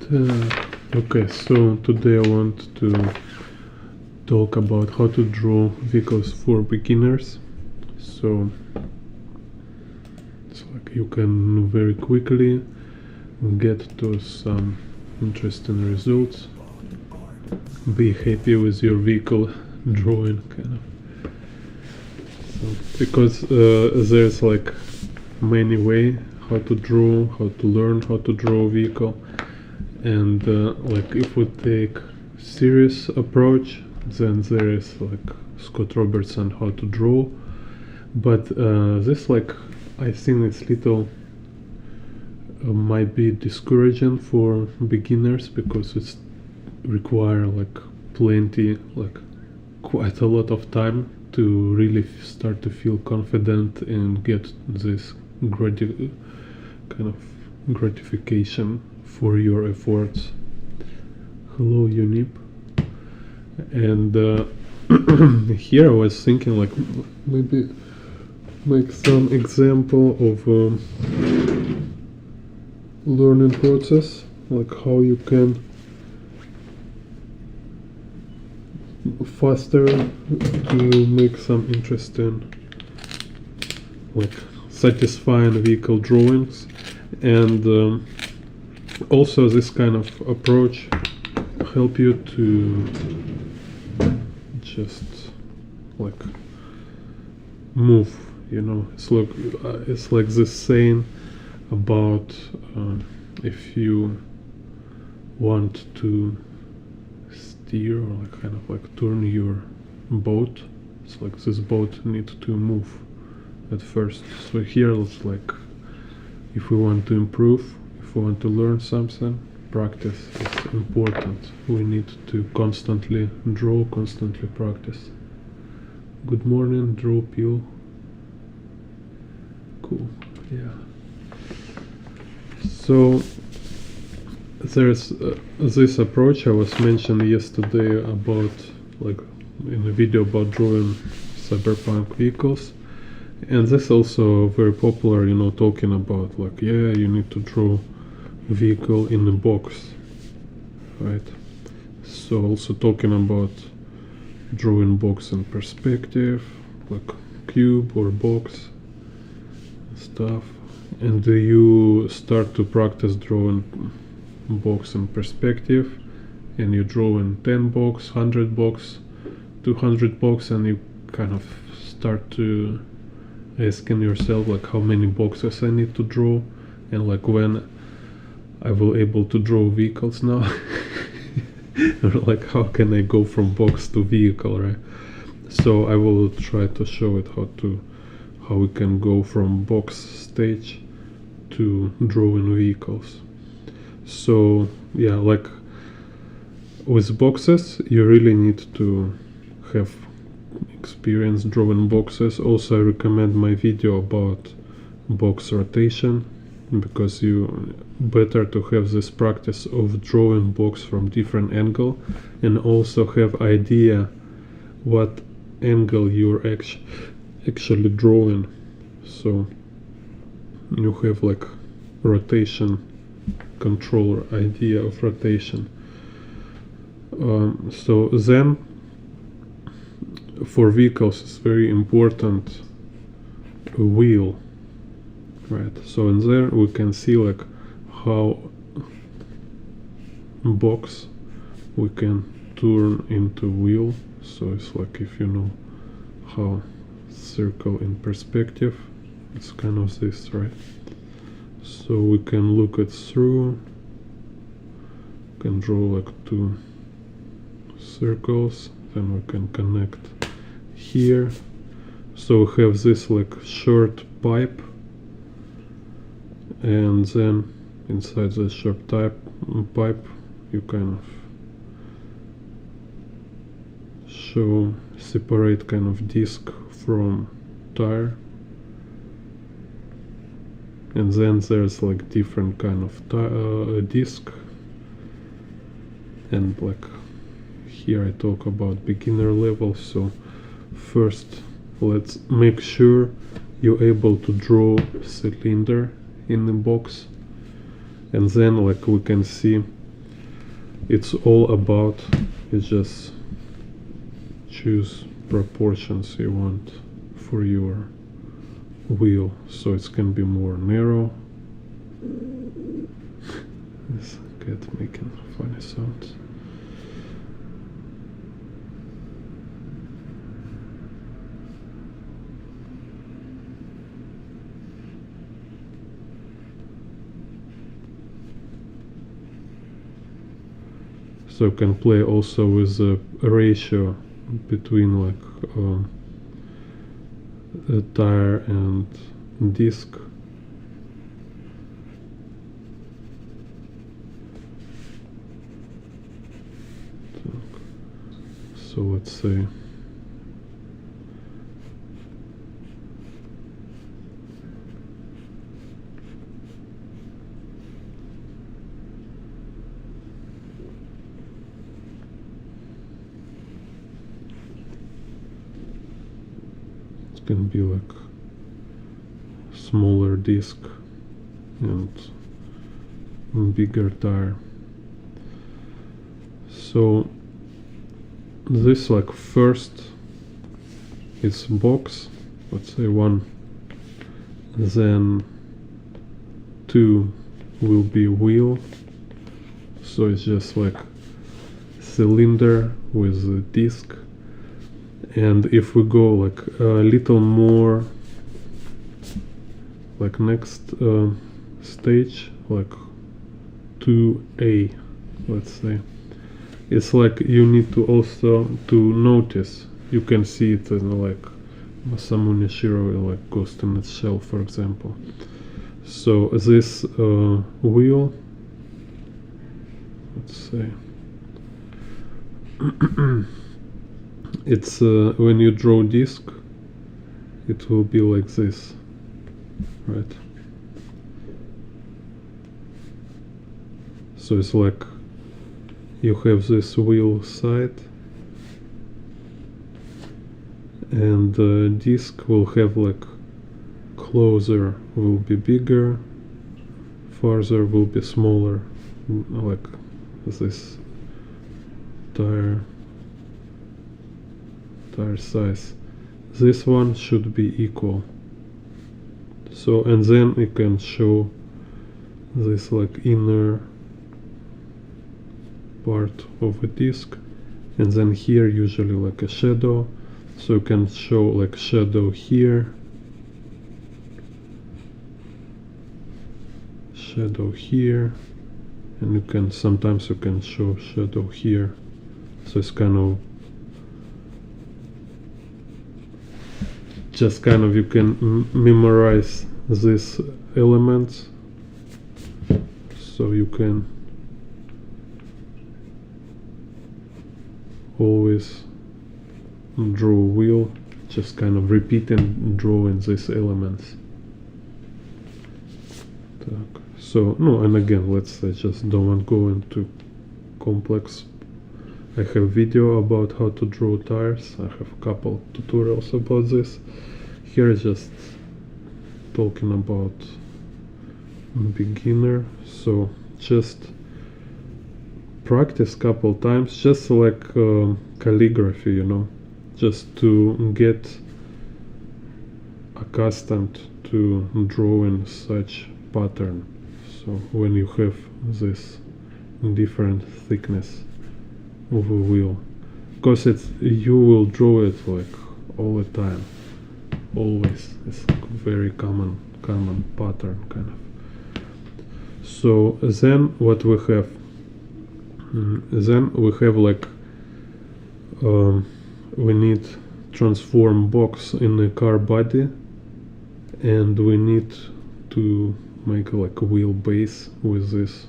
Okay, so today I want to talk about how to draw vehicles for beginners. So it's like you can very quickly get to some interesting results. Be happy with your vehicle drawing, kind of. So, because there's like many way how to draw, how to learn how to draw a vehicle. And like if we take serious approach, then there is like Scott Robertson how to draw, but this like I think it's little might be discouraging for beginners because it's require like plenty, like quite a lot of time to really start to feel confident and get this kind of gratification for your efforts. Hello, Unip. And here I was thinking like maybe make some example of learning process, like how you can faster to make some interesting, like satisfying vehicle drawings. And also this kind of approach help you to just like move, you know. It's like this saying about if you want to steer or like kind of like turn your boat, it's like this boat needs to move at first. So here it's like if we want to improve, if we want to learn something, practice is important. We need to constantly draw, constantly practice. Good morning, draw peel. Cool, yeah. So there's this approach I was mentioned yesterday about, like in a video about drawing cyberpunk vehicles. And this also very popular, you know, talking about like, yeah, you need to draw vehicle in a box, right? So also talking about drawing box in perspective, like cube or box stuff. And you start to practice drawing box in perspective, and you draw in 10 box, 100 box, 200 box, and you kind of start to asking yourself like how many boxes I need to draw, and like when I will able to draw vehicles now. Or like how can I go from box to vehicle, right? So I will try to show it how we can go from box stage to drawing vehicles. So yeah, like with boxes you really need to have experience drawing boxes. Also I recommend my video about box rotation, because you better to have this practice of drawing box from different angle and also have idea what angle you're actually drawing, so you have like rotation controller, idea of rotation. So then for vehicles it's very important a wheel, right? So in there we can see like how box we can turn into wheel. So it's like if you know how circle in perspective, it's kind of this, right? So we can look it through, can draw like two circles, then we can connect here. So we have this like short pipe, and then inside the short pipe you kind of separate kind of disc from tire, and then there's like different kind of disc. And like here I talk about beginner level. So first let's make sure you're able to draw cylinder in the box, and then like we can see it's all about, you just choose proportions you want for your wheel, so it can be more narrow. This cat making funny sounds. So you can play also with the ratio between like a tire and disc. So let's say it can be like smaller disc and bigger tire. So this like first it's box, let's say 1, then 2 will be wheel, so it's just like cylinder with a disc. And if we go like a little more like next stage, like 2A, let's say, it's like you need to also to notice, you can see it in like Masamune Shirow, like Ghost in its Shell, for example. So this wheel, let's say it's when you draw disc, it will be like this, right? So it's like you have this wheel side, and the disc will have like closer will be bigger, farther will be smaller, like this tire size. This one should be equal. So, and then you can show this like inner part of a disc, and then here usually like a shadow, so you can show like shadow here, shadow here, and you can sometimes you can show shadow here. So it's kind of just kind of you can memorize these elements, so you can always draw a wheel, just kind of repeating drawing these elements. So no, and again, let's say just don't go into complex. I have video about how to draw tires. I have a couple tutorials about this. Here is just talking about beginner. So just practice couple times, just like calligraphy, you know, just to get accustomed to drawing such pattern. So when you have this different thickness of a wheel, because it's you will draw it like all the time, always. It's very common pattern kind of. So then what we have, then we have like we need transform box in the car body, and we need to make like a wheel base with these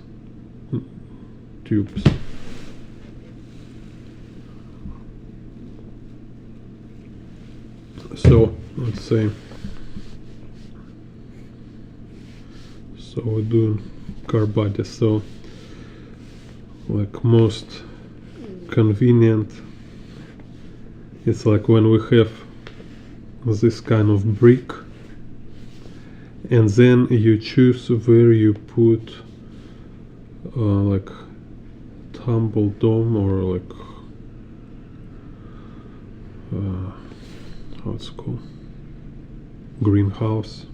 tubes. So let's say, so we do car body. So like most convenient, it's like when we have this kind of brick, and then you choose where you put like humble dome, or like how it's called, greenhouse.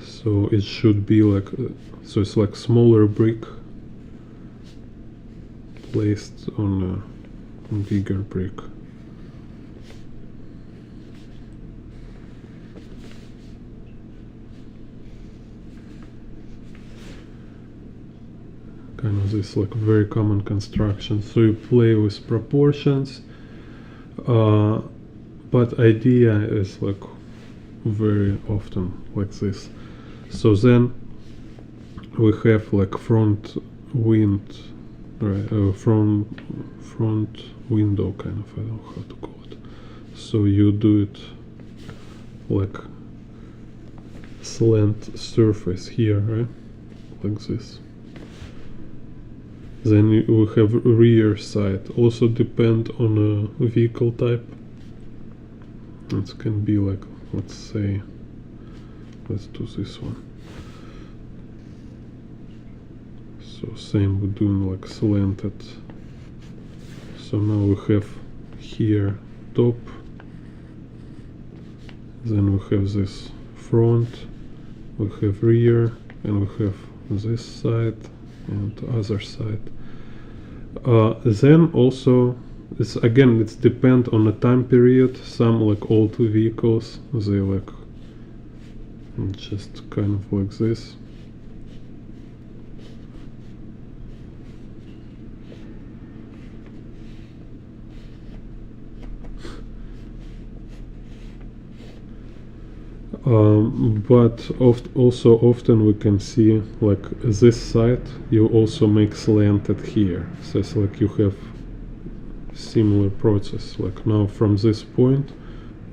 So it should be like, so it's like smaller brick placed on a bigger brick. Kind of this like very common construction. So you play with proportions, but idea is like very often like this. So then we have like front wind, right? Front window kind of, I don't know how to call it. So you do it like slant surface here, right? Like this. Then we have rear side. Also depend on a vehicle type. It can be like, let's say, let's do this one. So same, we're doing like slanted. So now we have here top. Then we have this front. We have rear, and we have this side and other side. Then also, it's depend on the time period. Some like old vehicles, they like just kind of like this. But also often we can see like this side you also make slanted here, so it's like you have similar process, like now from this point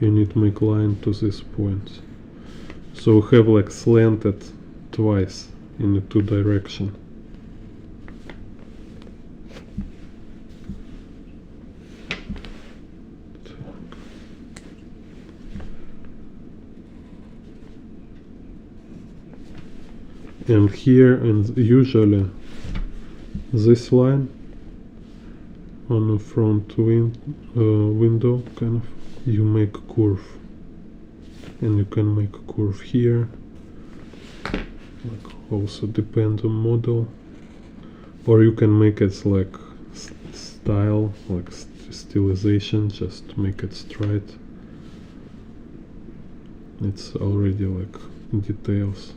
you need to make line to this point, so we have like slanted twice in the two direction. And here, and usually this line on the front window, kind of, you make a curve, and you can make a curve here, like also depend on model, or you can make it like style, like stylization, just make it straight. It's already like details.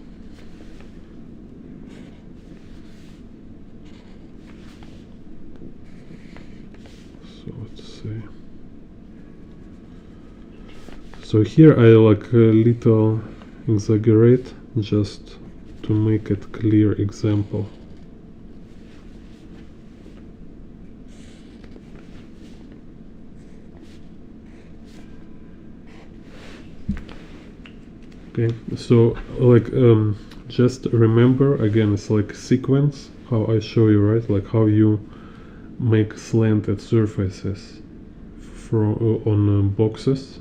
So let's see. So here I like a little exaggerate just to make it clear example. Okay, so like just remember again, it's like sequence how I show you, right? Like how you make slanted surfaces on boxes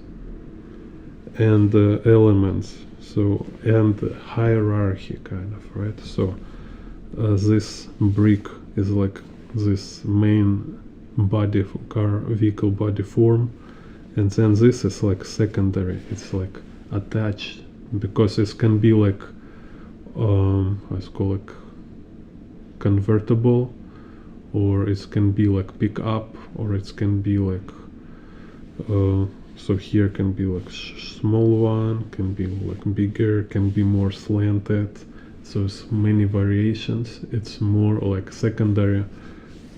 and elements, so, and hierarchy kind of, right? So this brick is like this main body for car vehicle body form, and then this is like secondary, it's like attached, because it can be like let's call it convertible, or it can be like pick up, or it can be like so here can be like small one, can be like bigger, can be more slanted, so it's many variations. It's more like secondary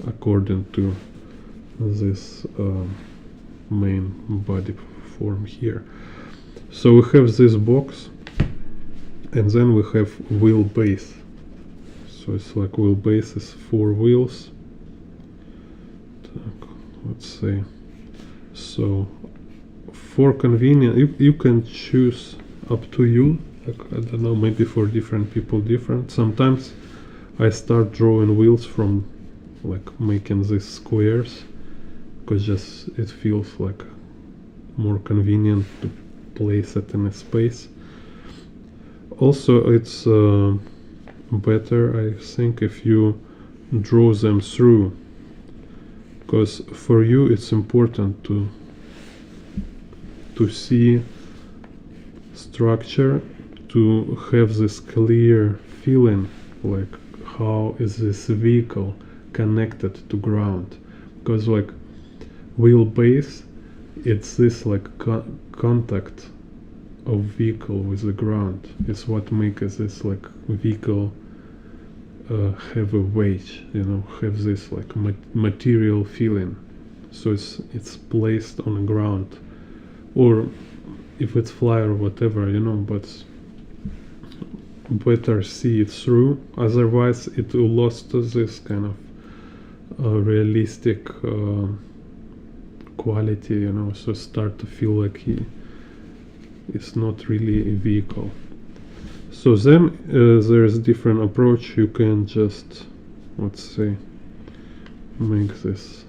according to this main body form here. So we have this box, and then we have wheelbase. So it's like wheelbase is 4 wheels. Let's say, so for convenience you can choose, up to you, like, I don't know, maybe for different people different. Sometimes I start drawing wheels from like making these squares, because just it feels like more convenient to place it in a space. Also it's better, I think, if you draw them through, because for you it's important to see structure, to have this clear feeling, like how is this vehicle connected to ground, because like wheelbase, it's this like contact of vehicle with the ground is what makes this like vehicle have a weight, you know, have this like material feeling. So it's placed on the ground, or if it's fly or whatever, you know, but better see it through, otherwise it will lost this kind of realistic quality, you know, so start to feel like it's not really a vehicle. So then there's a different approach. You can just, let's say, make this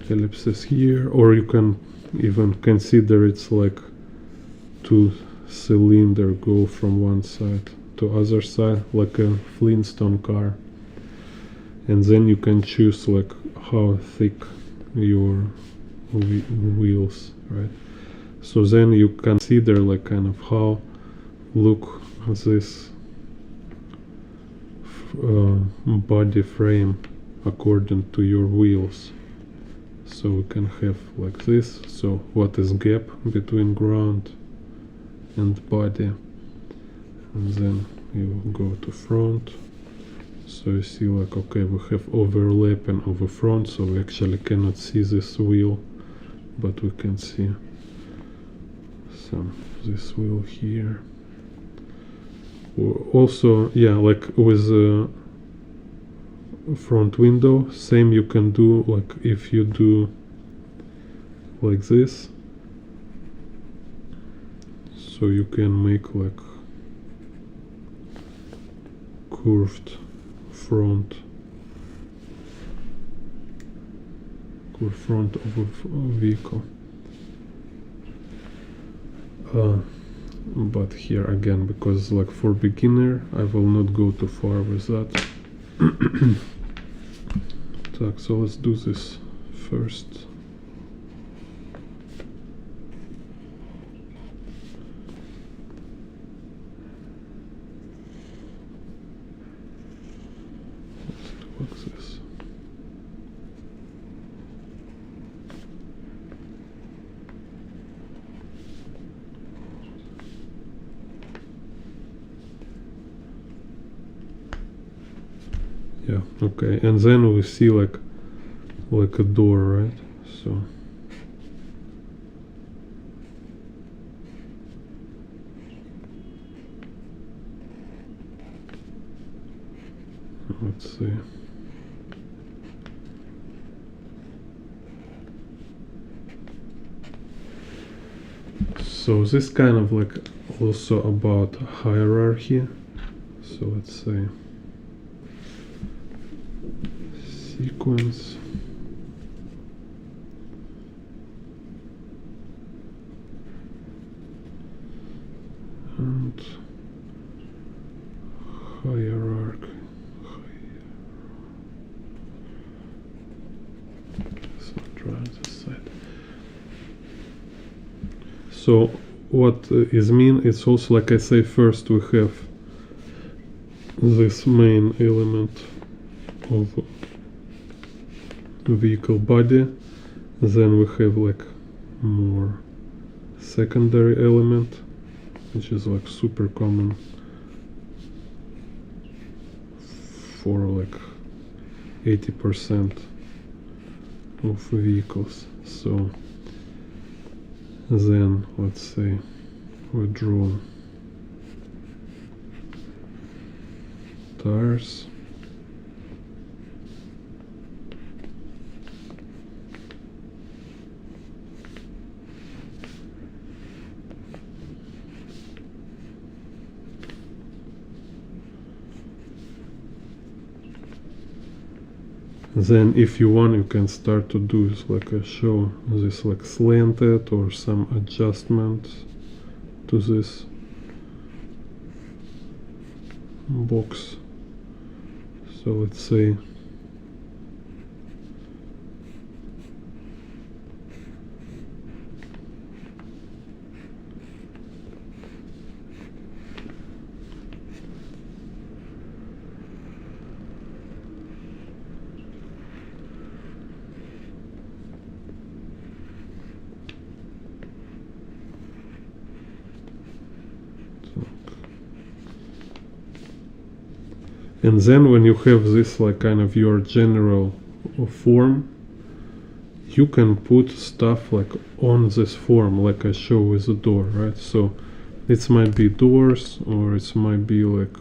ellipses here, or you can even consider it's like two cylinder go from one side to other side, like a Flintstone car, and then you can choose like how thick your wheels, right? So then you consider like kind of how look this body frame according to your wheels. So we can have like this. So what is gap between ground and body, and then you go to front. So you see like, okay, we have overlapping of the front, so we actually cannot see this wheel, but we can see this wheel here. Also, yeah, like with the front window, same you can do, like if you do like this, so you can make like curved front of a vehicle. But here again, because like for beginner, I will not go too far with that. So let's do this first. Let's do this. Yeah, okay, and then we see like a door, right? So let's see. So this kind of like also about hierarchy. So let's say sequence, and hierarchy. So try this side. So what is mean? It's also like I say, first we have this main element of vehicle body, then we have like more secondary element, which is like super common for like 80% of vehicles. So then let's say we draw tires. Then if you want, you can start to do this, like a show this like slanted or some adjustment to this box So let's say and then when you have this like kind of your general form, you can put stuff like on this form, like I show with the door, right? So it might be doors, or it might be like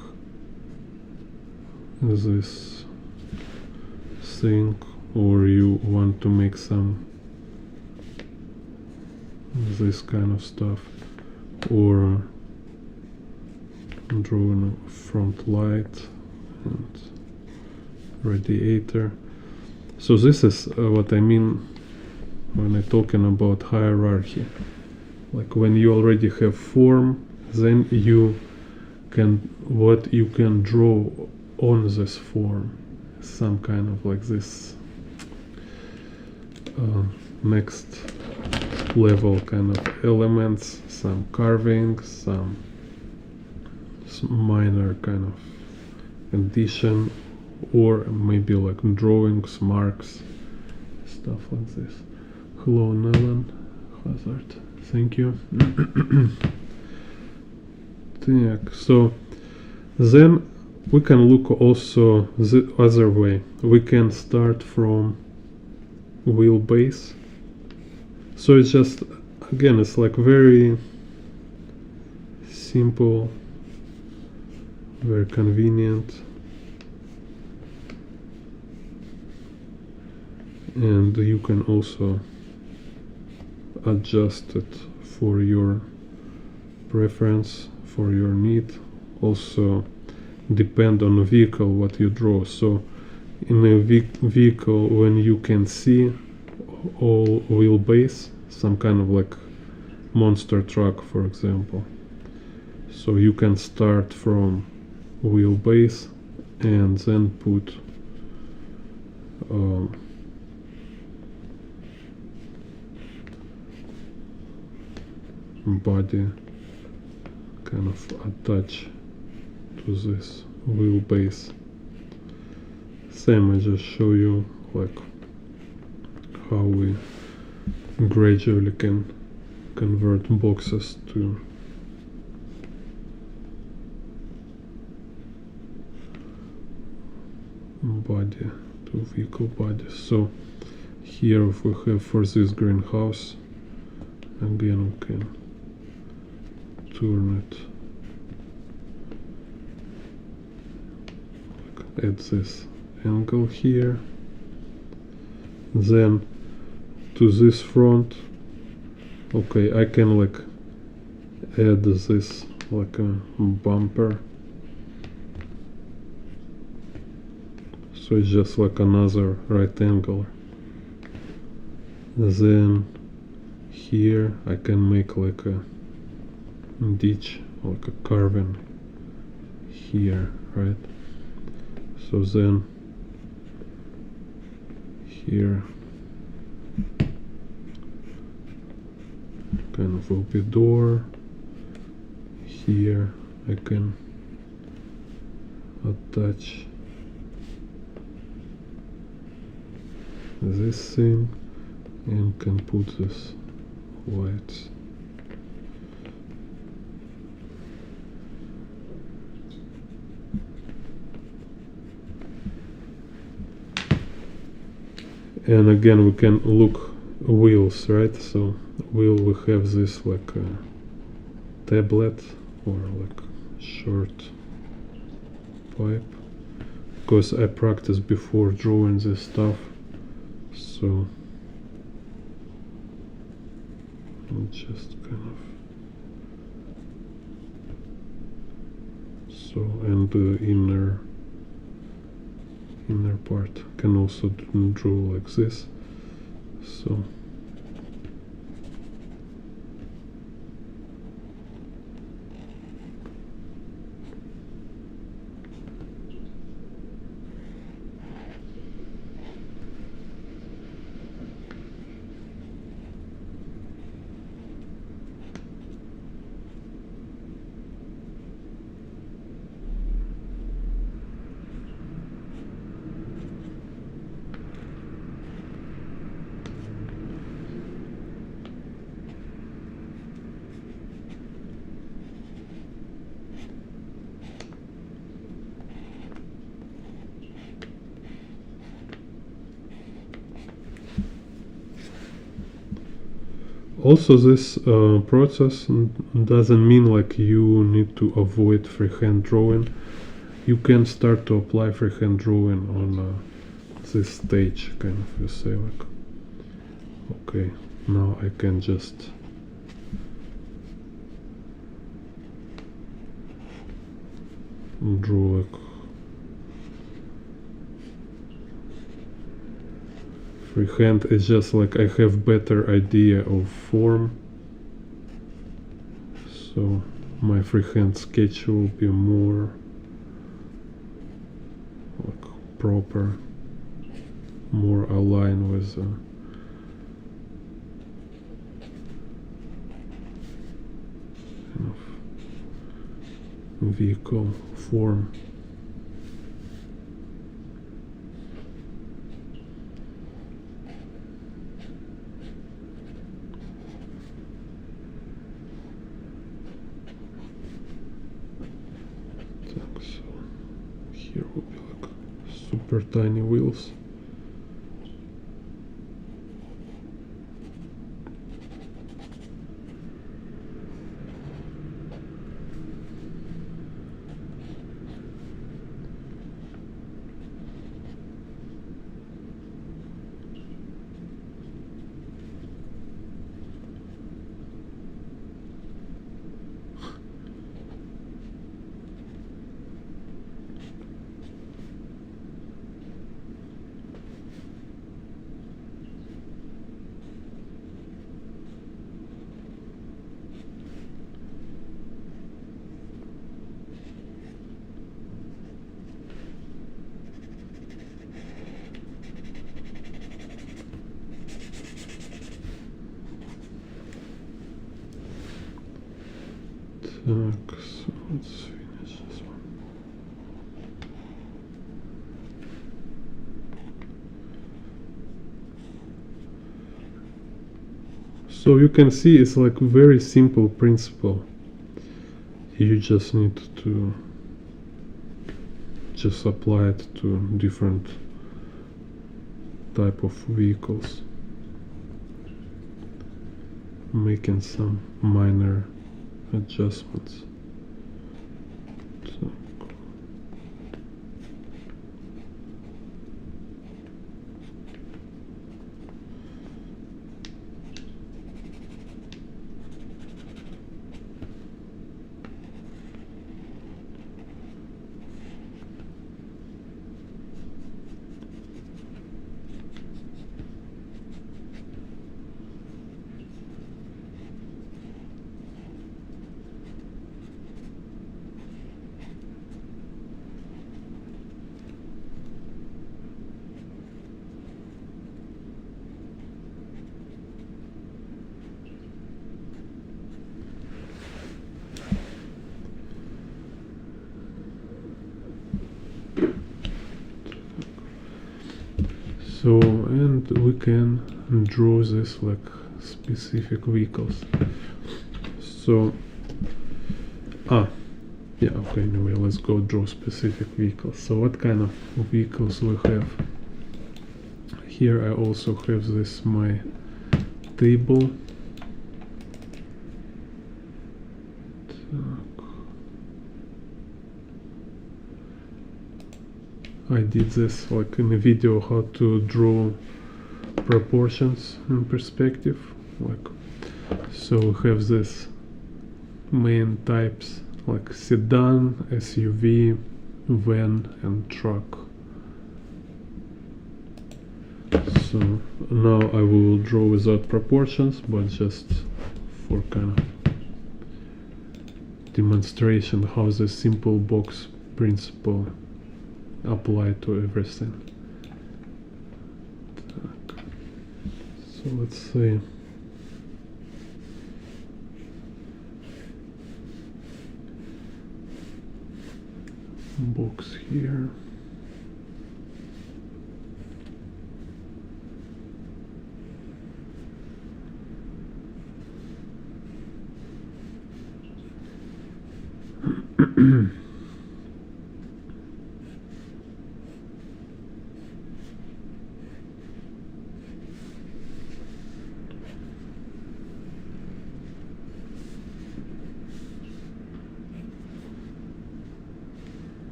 this thing, or you want to make some this kind of stuff, or drawing a front light and radiator. So this is what I mean when I'm talking about hierarchy. Like when you already have form, then you can what you can draw on this form, some kind of like this next level kind of elements, some carving, some minor kind of addition, or maybe like drawings, marks, stuff like this. Hello Nelan Hazard, thank you. So then we can look also the other way. We can start from wheelbase. So it's just, again, it's like very simple, very convenient, and you can also adjust it for your preference, for your need. Also depend on the vehicle what you draw. So in a vehicle, when you can see all wheelbase, some kind of like monster truck for example, so you can start from wheelbase and then put body kind of attach to this wheelbase. Same, I just show you like how we gradually can convert boxes to body, to vehicle body. So here if we have for this greenhouse, again we can turn it, like at this angle here. Then to this front, okay, I can like add this like a bumper, so it's just like another right angle. Then here I can make like a ditch, like a carving here, right? So then here kind of will be door. Here I can attach this thing and can put this lights. And again we can look wheels, right? So wheel, we have this like a tablet or like short pipe, because I practiced before drawing this stuff, so I'll just kind of, so, and the inner part can also draw like this. So Also, this process doesn't mean like you need to avoid freehand drawing. You can start to apply freehand drawing on this stage, kind of. You say like, okay, now I can just draw like freehand. Is just like I have better idea of form, so my freehand sketch will be more like proper, more aligned with kind of vehicle form. So here will be like super tiny wheels. Так, so let's finish this one. So you can see it's like very simple principle. You just need to just apply it to different type of vehicles, making some minor adjustments. So. So, and we can draw this like specific vehicles. So, yeah, okay, anyway, let's go draw specific vehicles. So what kind of vehicles we have? Here I also have this my table. I did this like in a video how to draw proportions in perspective. Like, so we have this main types like sedan, SUV, van and truck. So now I will draw without proportions, but just for kind of demonstration how the simple box principle apply to everything. So let's see. Box here.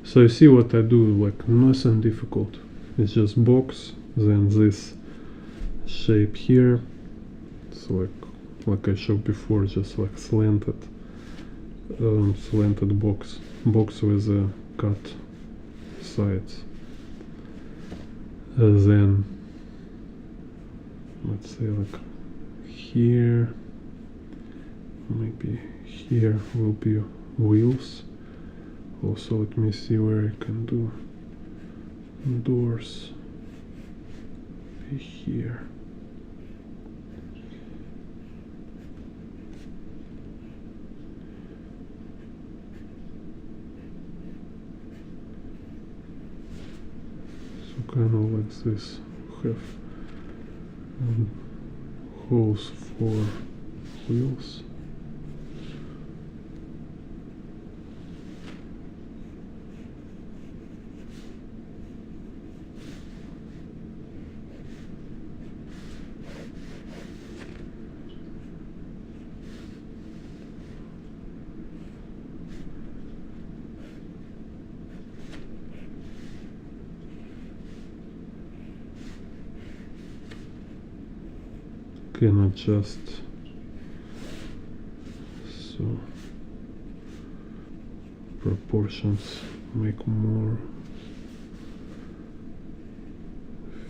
So you see what I do, like nothing difficult. It's just box, then this shape here. It's like I showed before, just like slanted box with a cut sides. Then let's say like here, maybe here will be wheels. Also, let me see where I can do doors. Be here. So kind of like this. Have holes for wheels. Can adjust so proportions make more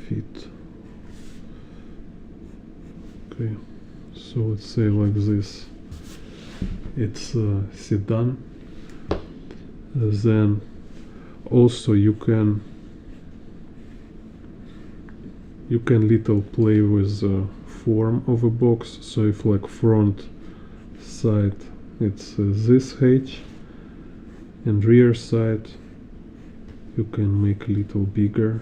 fit. Okay, so let's say like this, it's sedan. Then also you can little play with form of a box. So if like front side it's this H, and rear side you can make a little bigger.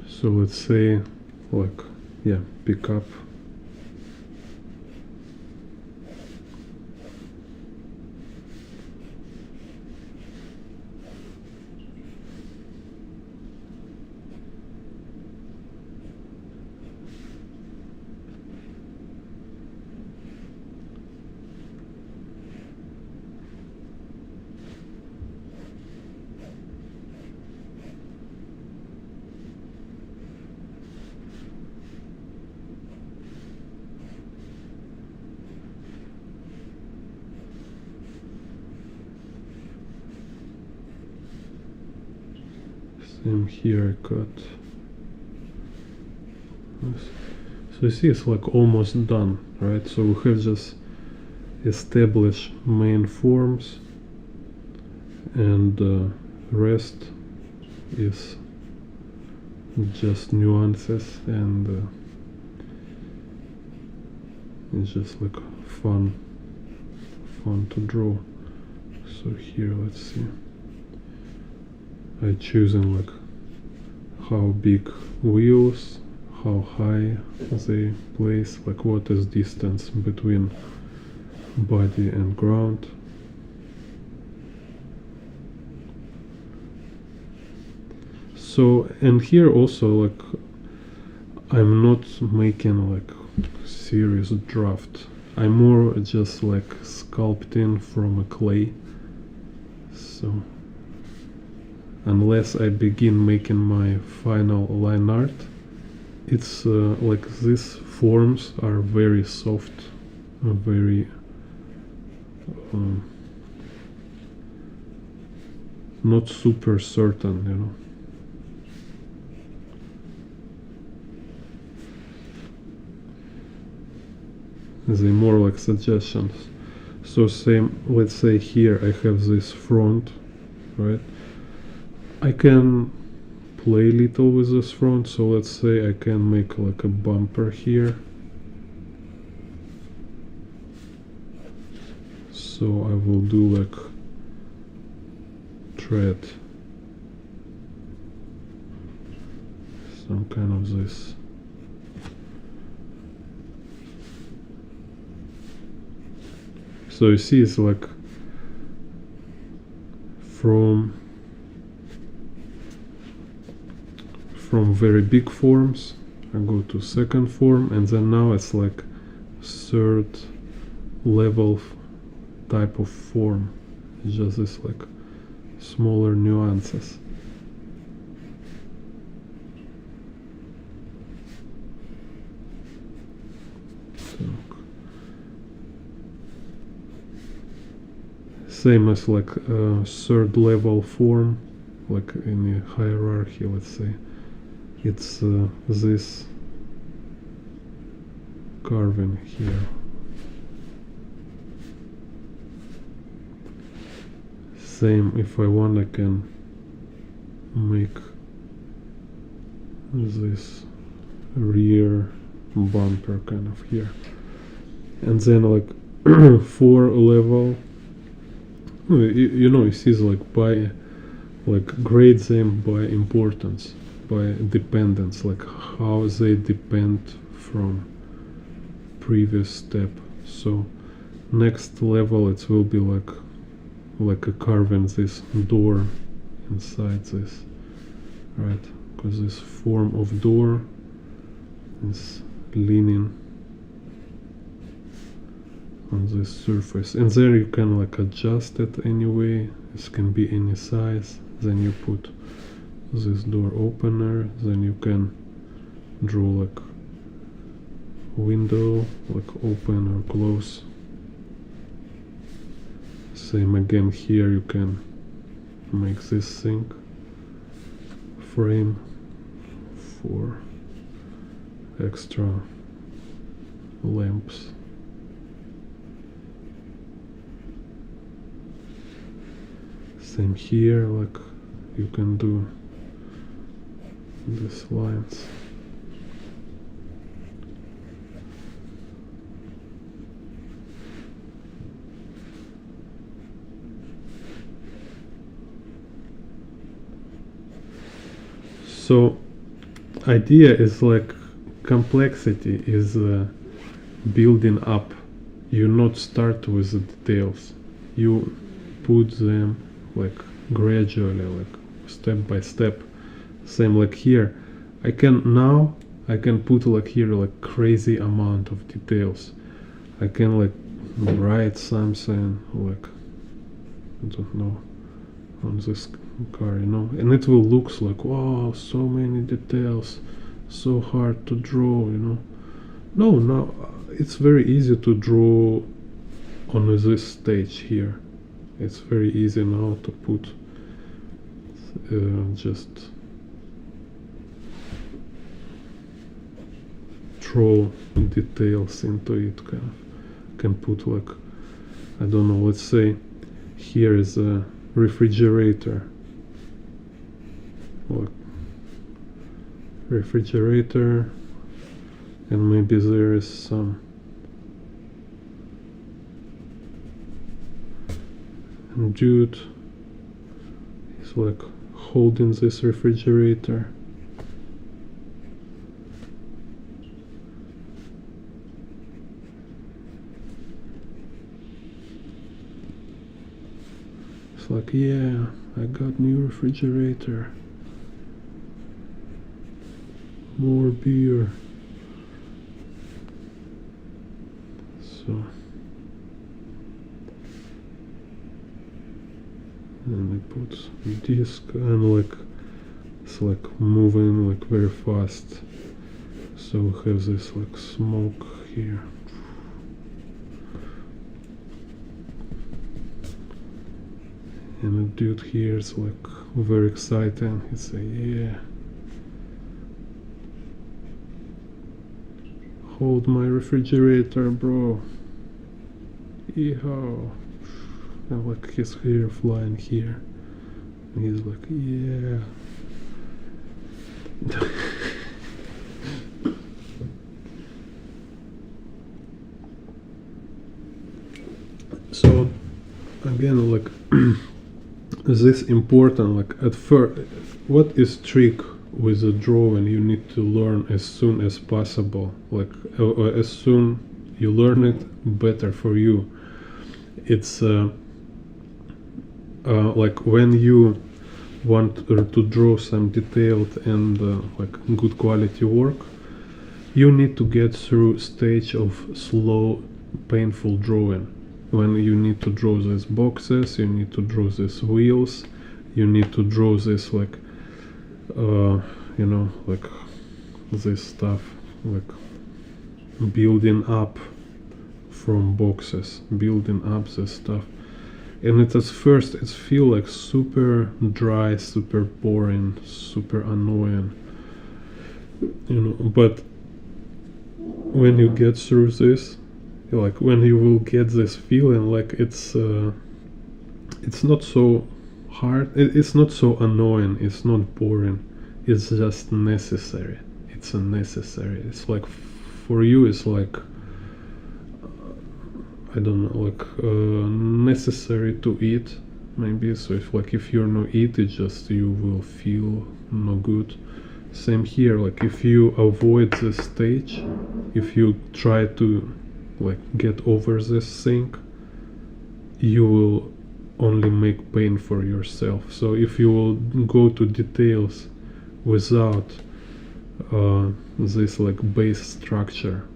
So let's say like, yeah, pick up. Same here, I cut. So you see it's like almost done, right? So we have just established main forms, and rest is just nuances, and it's just like fun to draw. So here, let's see, I choosing like how big wheels, how high they place, like what is distance between body and ground. So, and here also, like, I'm not making like serious draft. I'm more just like sculpting from a clay. So unless I begin making my final line art, it's like these forms are very soft, very not super certain, you know. They more like suggestions. So same, let's say here I have this front, right? I can play a little with this front, so let's say I can make like a bumper here. So I will do like thread, some kind of this. So you see it's like from very big forms I go to second form, and then now it's like third level type of form. It's just this like smaller nuances. Same as like third level form, like in a hierarchy, let's say. It's this carving here. Same, if I want, I can make this rear bumper kind of here. And then like 4 level, you know, it is like by, like grade them by importance, by dependence, like how they depend from previous step. So next level it will be like a carving this door inside this, right? Because this form of door is leaning on this surface, and there you can like adjust it anyway. This can be any size. Then you put this door opener, then you can draw like window, like open or close. Same again here, you can make this thing frame for extra lamps. Same here, like you can do these lines. So idea is like complexity is building up. You not start with the details. You put them like gradually, like step by step. Same like here. I can put like here like crazy amount of details. I can like write something like, I don't know, on this car, you know, and it will looks like, wow, so many details, so hard to draw, you know. No, it's very easy to draw on this stage here. It's very easy now to put just throw details into it, kind of. Can put like, I don't know, let's say here is a refrigerator, like refrigerator, and maybe there is some dude is like holding this refrigerator. It's like, yeah, I got new refrigerator. more beer. So, and it puts disc, and like it's like moving like very fast. So we have this like smoke here. And the dude here is like very excited. He say, yeah, hold my refrigerator, bro. Yeehaw. And like his hair flying here. And he's like, yeah. So again, like this important, like at first, what is trick with the drawing you need to learn as soon as possible, like as soon you learn it, better for you. It's like when you want to draw some detailed and like good quality work, you need to get through stage of slow painful drawing. When you need to draw these boxes, you need to draw these wheels, you need to draw this like you know, like this stuff, like building up from boxes, building up this stuff. And it at first it feel like super dry, super boring, super annoying, you know, but when you get through this, like when you will get this feeling, like it's not so hard, it's not so annoying, it's not boring, it's just necessary. It's a necessary. It's like for you, it's like I don't know, like necessary to eat, maybe. So if you're not eat it, just you will feel no good. Same here, like if you avoid this stage, if you try to like get over this thing, you will only make pain for yourself. So if you will go to details without this like base structure,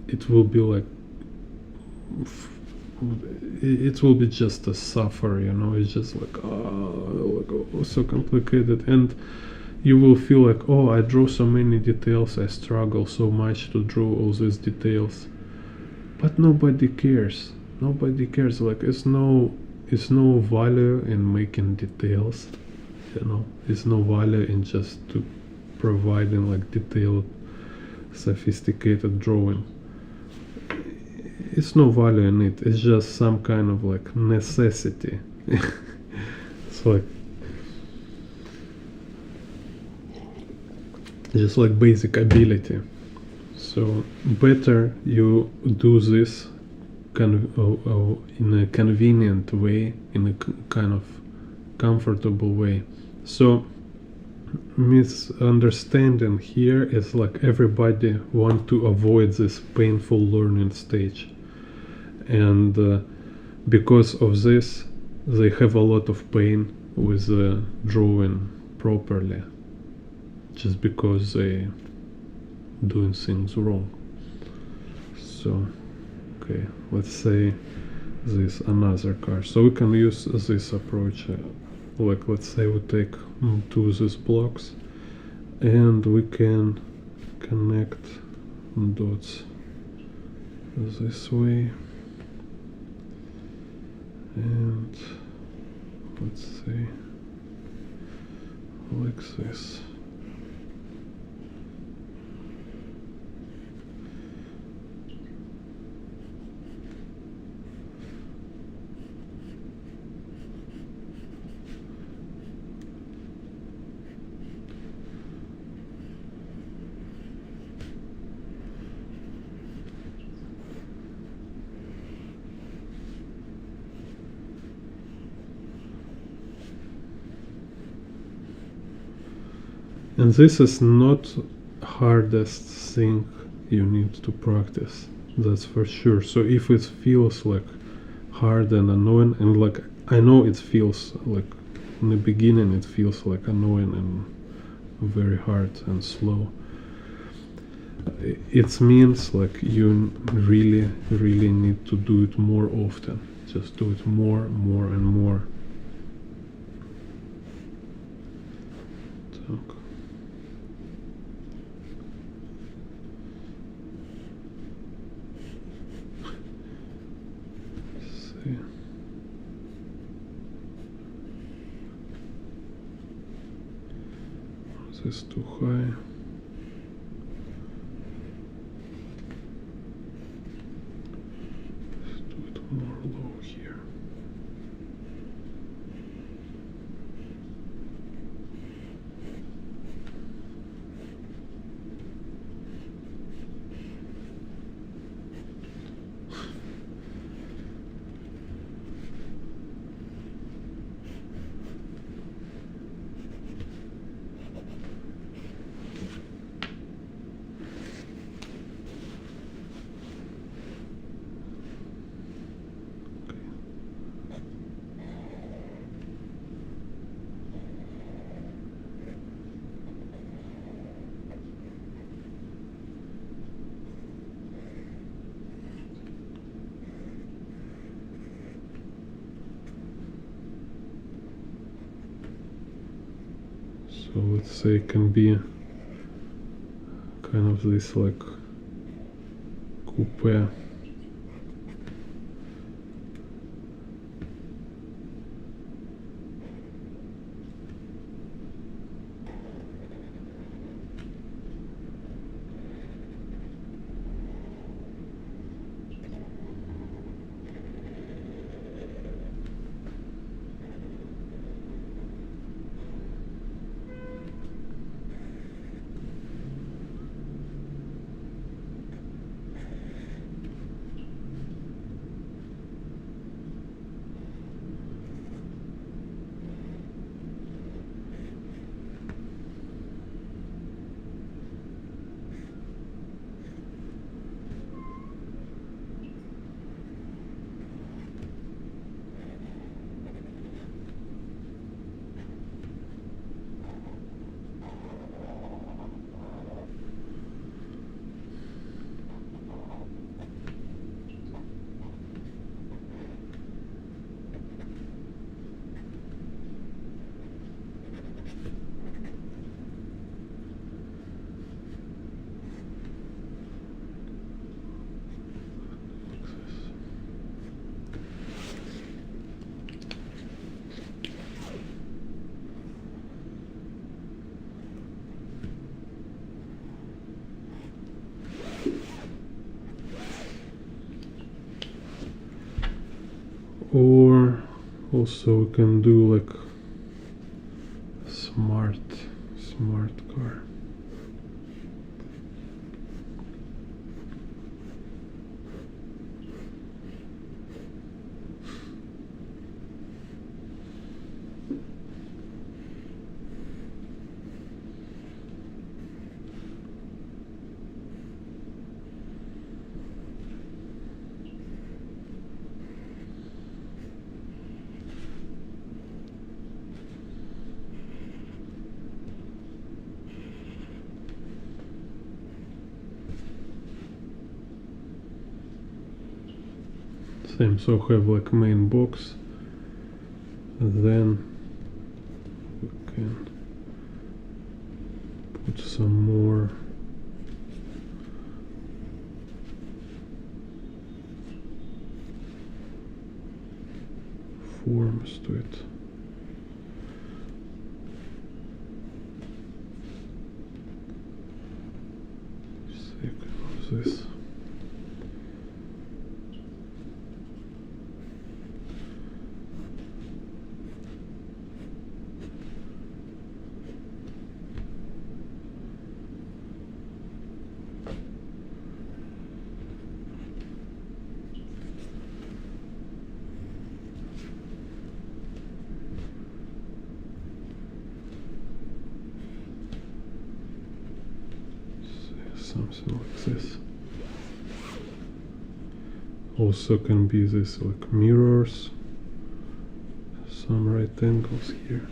it will be like it will be just a suffer, you know. It's just like so complicated, and you will feel like, oh, I draw so many details, I struggle so much to draw all these details, but nobody cares. Nobody cares. Like it's no value in making details, you know. It's no value in just to providing like detailed, sophisticated drawing. It's no value in it. It's just some kind of like necessity. It's like just like basic ability. So better you do this in a convenient way, in a kind of comfortable way. So misunderstanding here is like everybody want to avoid this painful learning stage, and because of this they have a lot of pain with drawing properly, just because they doing things wrong. So okay, let's say this another card. So we can use this approach, like let's say we take two of these blocks and we can connect dots this way, and let's say like this. And this is not hardest thing you need to practice, that's for sure. So if it feels like hard and annoying, and like I know it feels like in the beginning it feels like annoying and very hard and slow. It means like you really need to do it more often. Just do it more and more. Так. See. This is too high. Let's do it more low here. So let's say it can be kind of this like coupe. Or also we can do like smart car. Same, so have like main box, and then we can put some more forms to it. Second of this. Something like this. Also can be this like mirrors, some right angles here.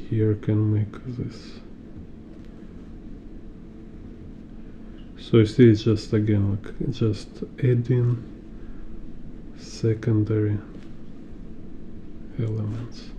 here can make this. So you see, it's just again like just adding secondary elements.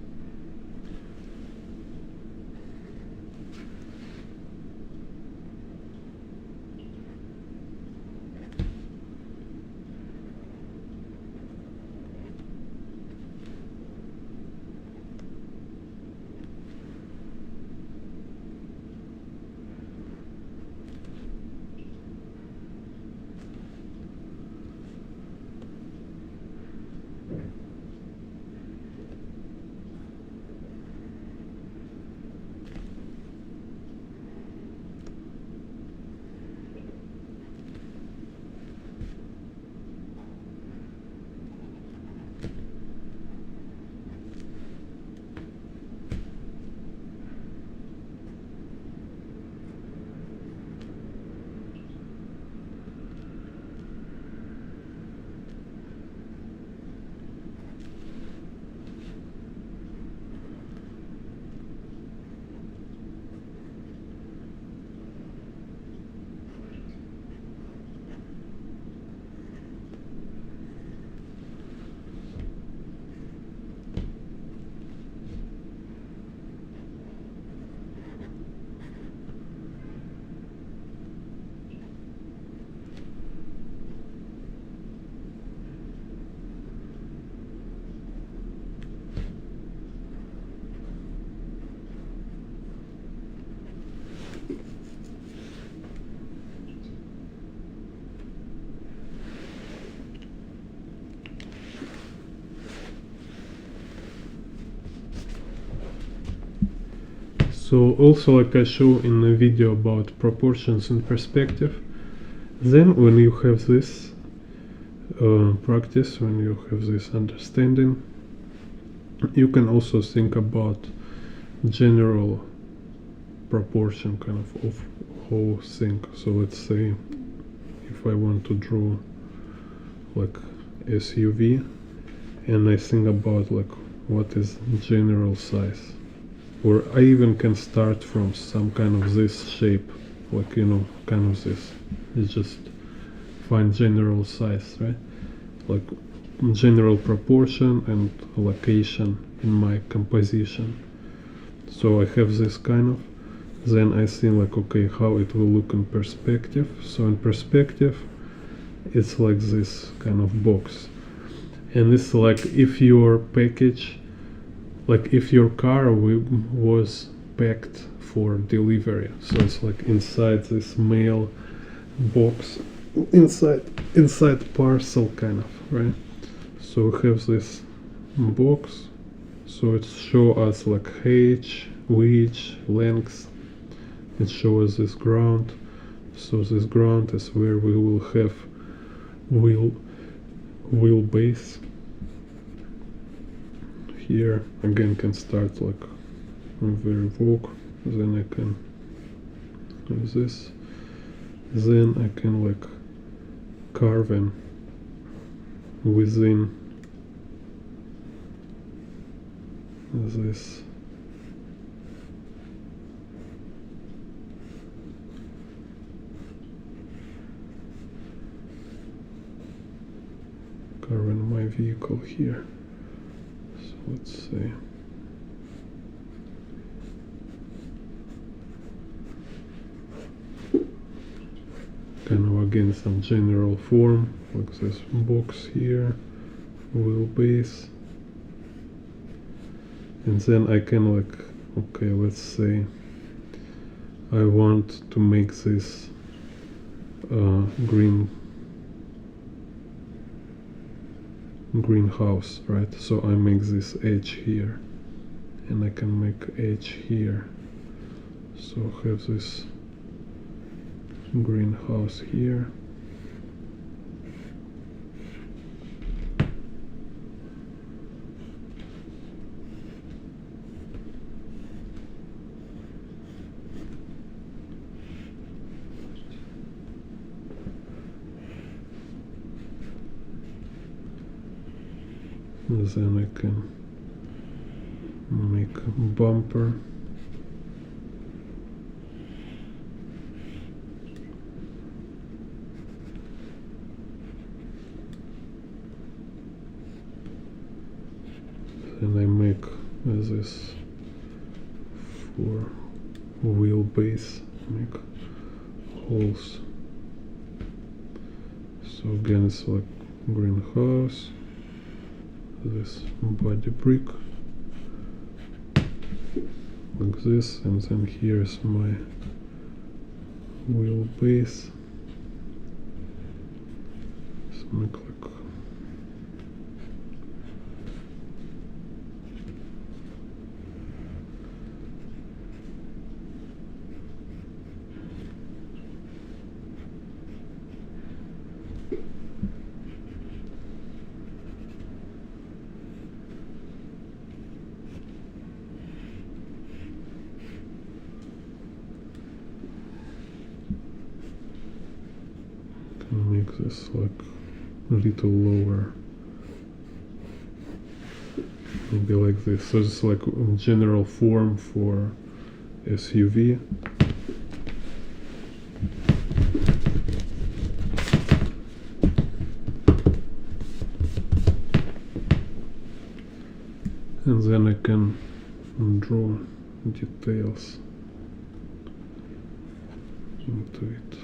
So also, like I show in the video about proportions and perspective, then when you have this practice, when you have this understanding, you can also think about general proportion kind of whole thing. So let's say if I want to draw like SUV, and I think about like what is general size, or I even can start from some kind of this shape, like, you know, kind of this. It's just find general size, right? Like general proportion and location in my composition. So I have this kind of, then I think like, okay, how it will look in perspective. So in perspective, it's like this kind of box. And it's like if your package, like if your car was packed for delivery, so it's like inside this mail box, inside parcel kind of, right? So we have this box, so it shows us like height, width, length. It shows this ground, so this ground is where we will have wheelbase. Here again can start like very walk, then I can do this, then I can like carve in within this. Carve in my vehicle here. So let's see. Kind of again some general form, like this box here, wheelbase. And then I can like, okay, let's say I want to make this greenhouse, right? So I make this edge here, and I can make edge here. So have this greenhouse here. And then I can make a bumper. as this for wheelbase, make holes. So again it's like greenhouse, this body brick like this, and then here's my wheelbase. So make like make this like a little lower, maybe like this. So it's like a general form for SUV. And then I can draw details into it.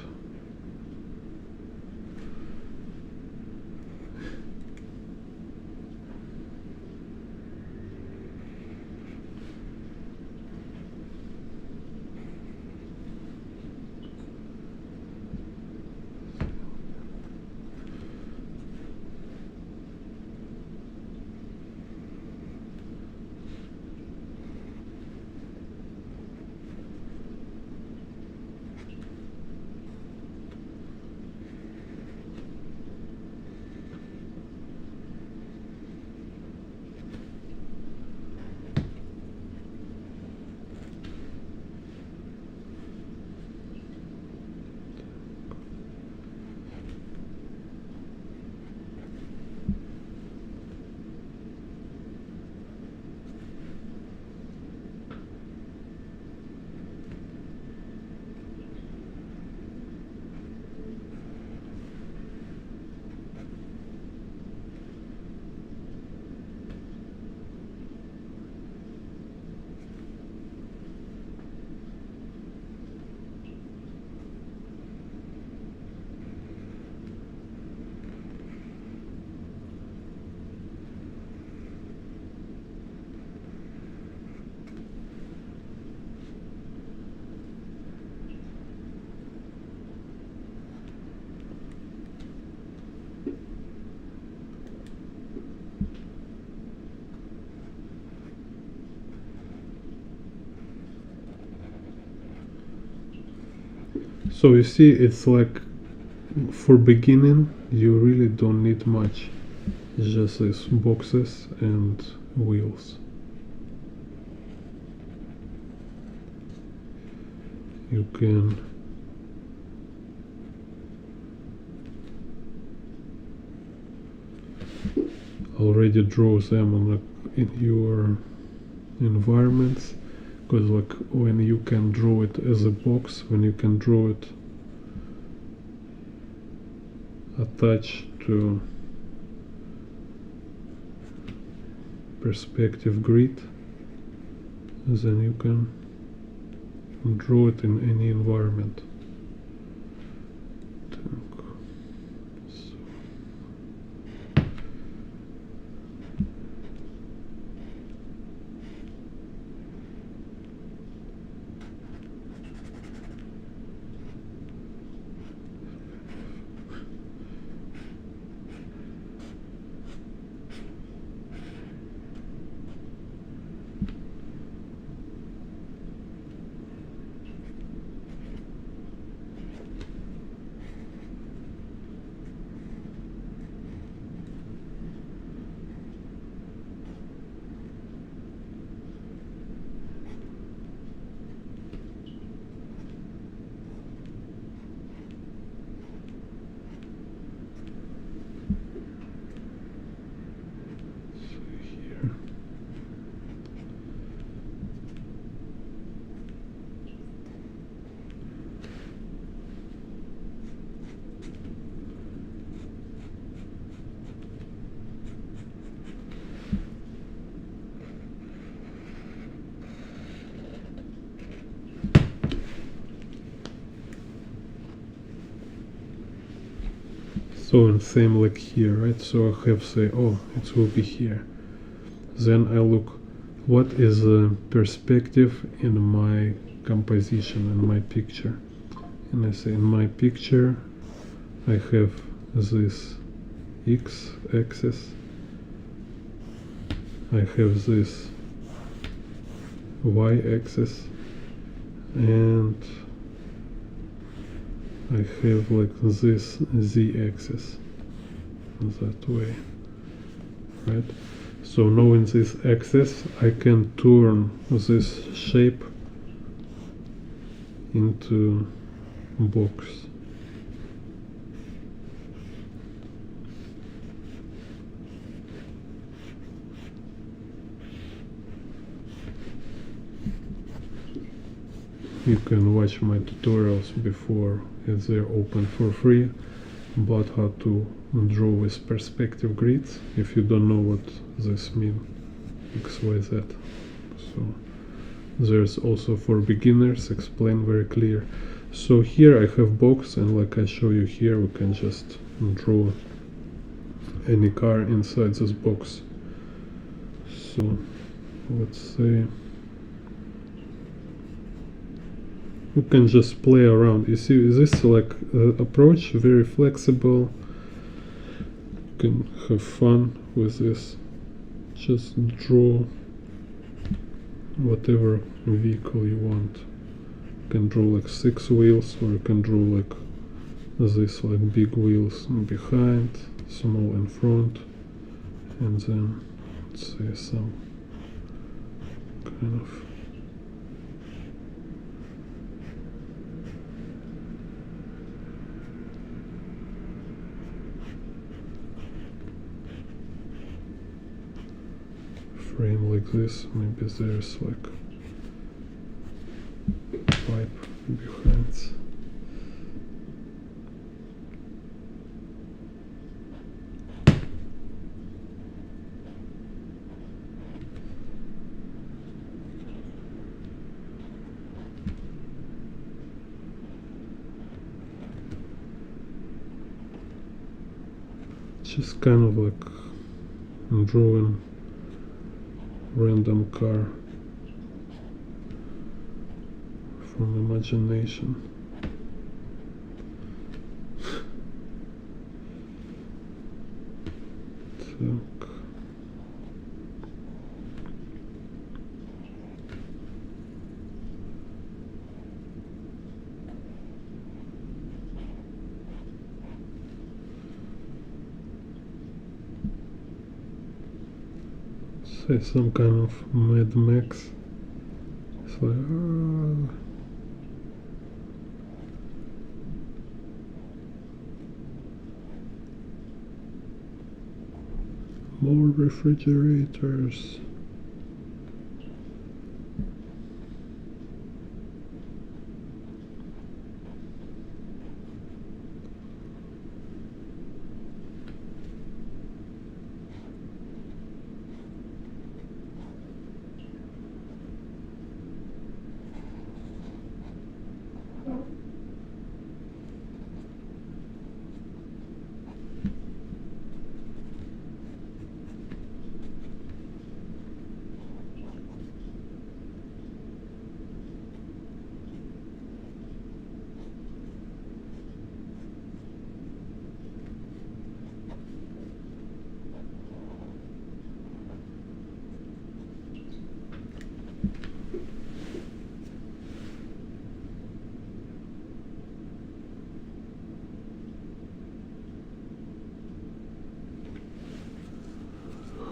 So you see, it's like for beginning you really don't need much. It's just these boxes and wheels. You can already draw them on in your environments, because like when you can draw it as a box, when you can draw it attached to perspective grid, then you can draw it in any environment. So and same like here, right? So I have say, oh, it will be here. Then I look, what is the perspective in my composition, in my picture? And I say, in my picture, I have this x-axis, I have this y-axis, and I have like this z-axis that way, right? So knowing this axis, I can turn this shape into box. You can watch my tutorials before, as they're open for free, about how to draw with perspective grids if you don't know what this means, X, Y, Z. So there's also for beginners, explain very clear. So here I have box, and like I show you here, we can just draw any car inside this box. So let's say you can just play around. You see, this like approach, very flexible. You can have fun with this. Just draw whatever vehicle you want. You can draw like 6 wheels, or you can draw like this, like big wheels behind, small in front, and then let's say some kind of frame like this. Maybe there's like pipe behind. Just kind of like drawing random car from imagination. Так. Say some kind of Mad Max. It's like, more refrigerators.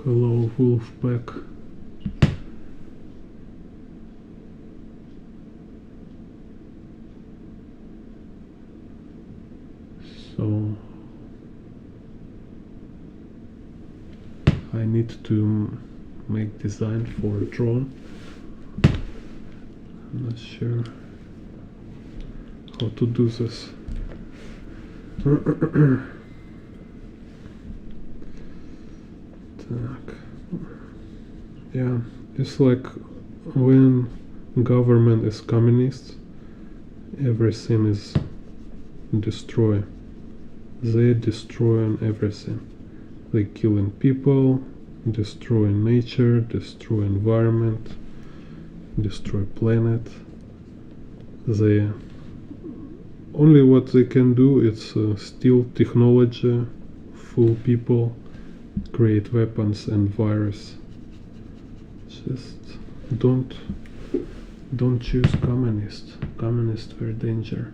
Hello, Wolfpack. So I need to make design for a drone. I'm not sure how to do this. Yeah, it's like when government is communist, everything is destroyed. They're destroying everything. They're killing people, destroying nature, destroy environment, destroy planet. They only what they can do is steal technology, fool people, create weapons and virus. Just don't choose communist. Communists were danger.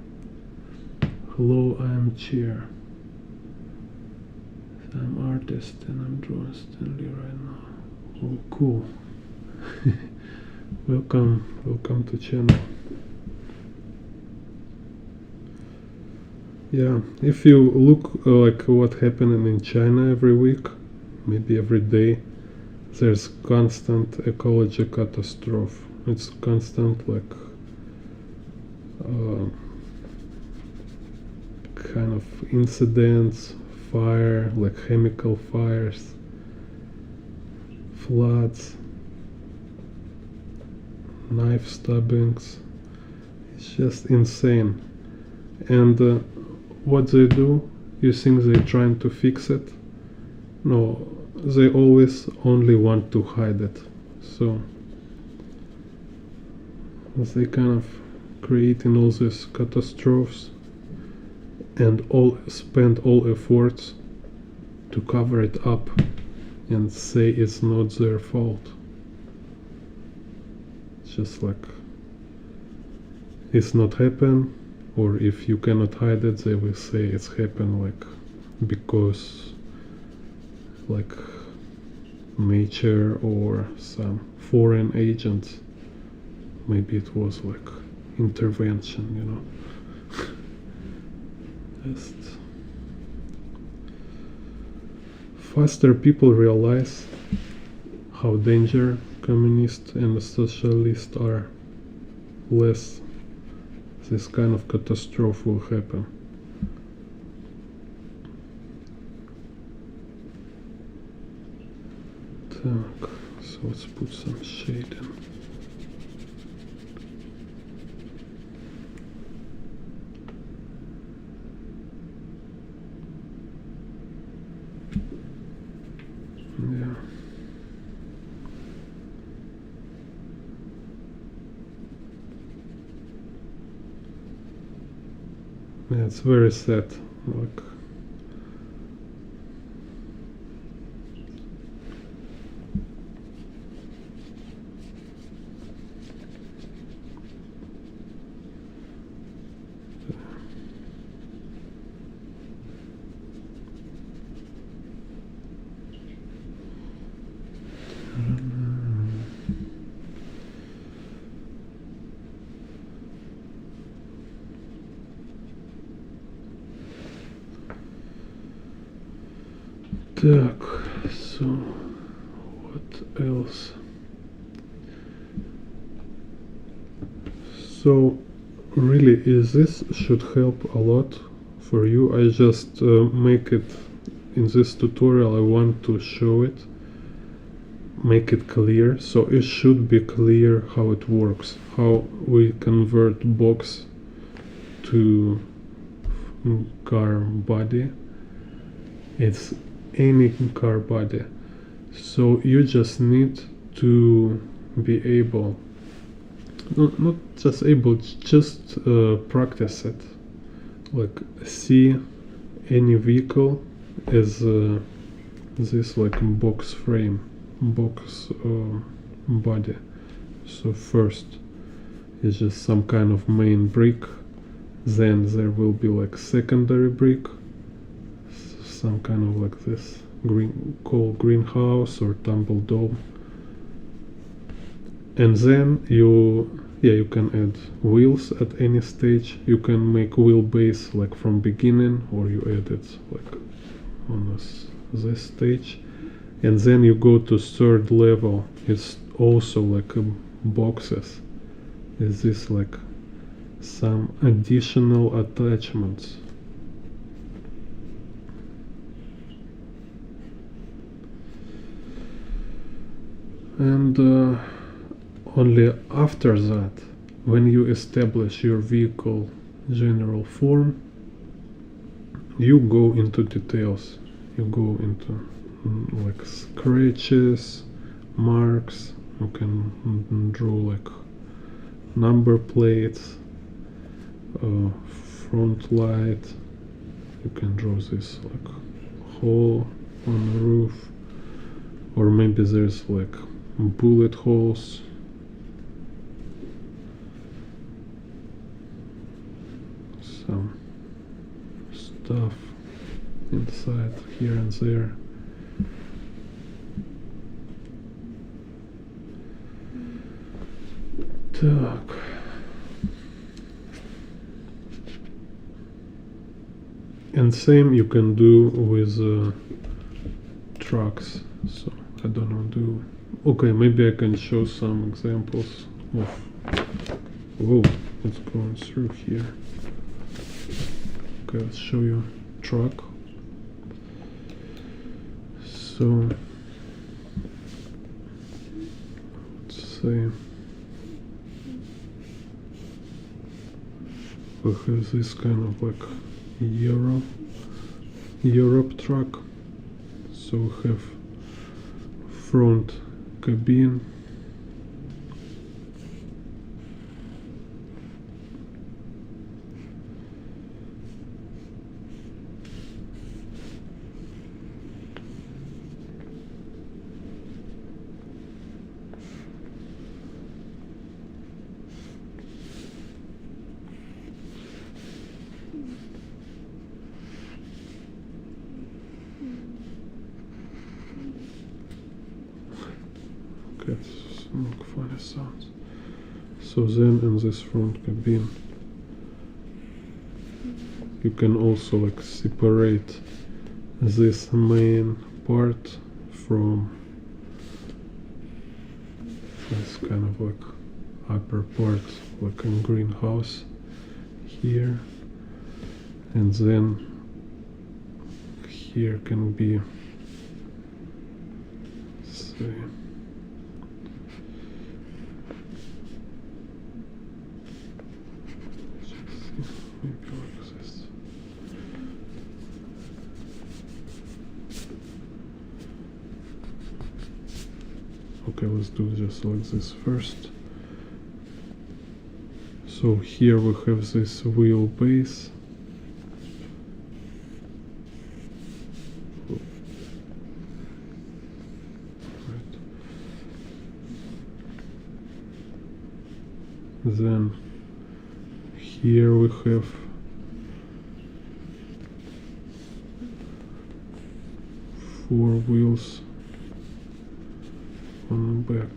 Hello, I am Cheer. I'm artist and I'm drawing Stanley right now. Oh, cool. welcome to channel. Yeah, if you look like what happening in China every week, maybe every day, there's constant ecology catastrophe. It's constant like kind of incidents, fire, like chemical fires, floods, knife stabbings. It's just insane. And what they do, you think they're trying to fix it? No, they always only want to hide it. So they kind of creating all these catastrophes and spend all efforts to cover it up and say it's not their fault. It's just like it's not happened, or if you cannot hide it, they will say it's happened like because like nature or some foreign agents. Maybe it was like intervention, you know. Just faster people realize how dangerous communists and socialists are, less this kind of catastrophe will happen. Так, so let's put some shade in. Yeah. Yeah, it's very sad. Like так, so what else? So really, this should help a lot for you. I just make it in this tutorial. I want to show it, make it clear, so it should be clear how it works, how we convert box to car body. It's any car body, so you just need to be able, not just able, just practice it, like see any vehicle as this like box frame, box body. So first is just some kind of main brick, then there will be like secondary brick, some kind of like this greenhouse or tumble dome, and then you can add wheels at any stage. You can make wheelbase like from beginning, or you add it like on this stage, and then you go to third level. It's also like boxes. Is this like some additional attachments? And only after that, when you establish your vehicle general form, you go into details. You go into like scratches, marks. You can draw like number plates, front light. You can draw this like hole on the roof, or maybe there's like bullet holes. Some stuff inside here and there. Так. And same you can do with trucks. So I don't know, okay, maybe I can show some examples of, whoa, what's going through here. Okay, let's show you truck. So let's say we have this kind of like Europe truck. So we have front cabin, gets some funny sounds. So then in this front cabin you can also like separate this main part from this kind of like upper part, like in greenhouse here, and then here can be, say, maybe like this. Okay, let's do just like this first. So here we have this wheelbase. Right. Then here we have four wheels on the back.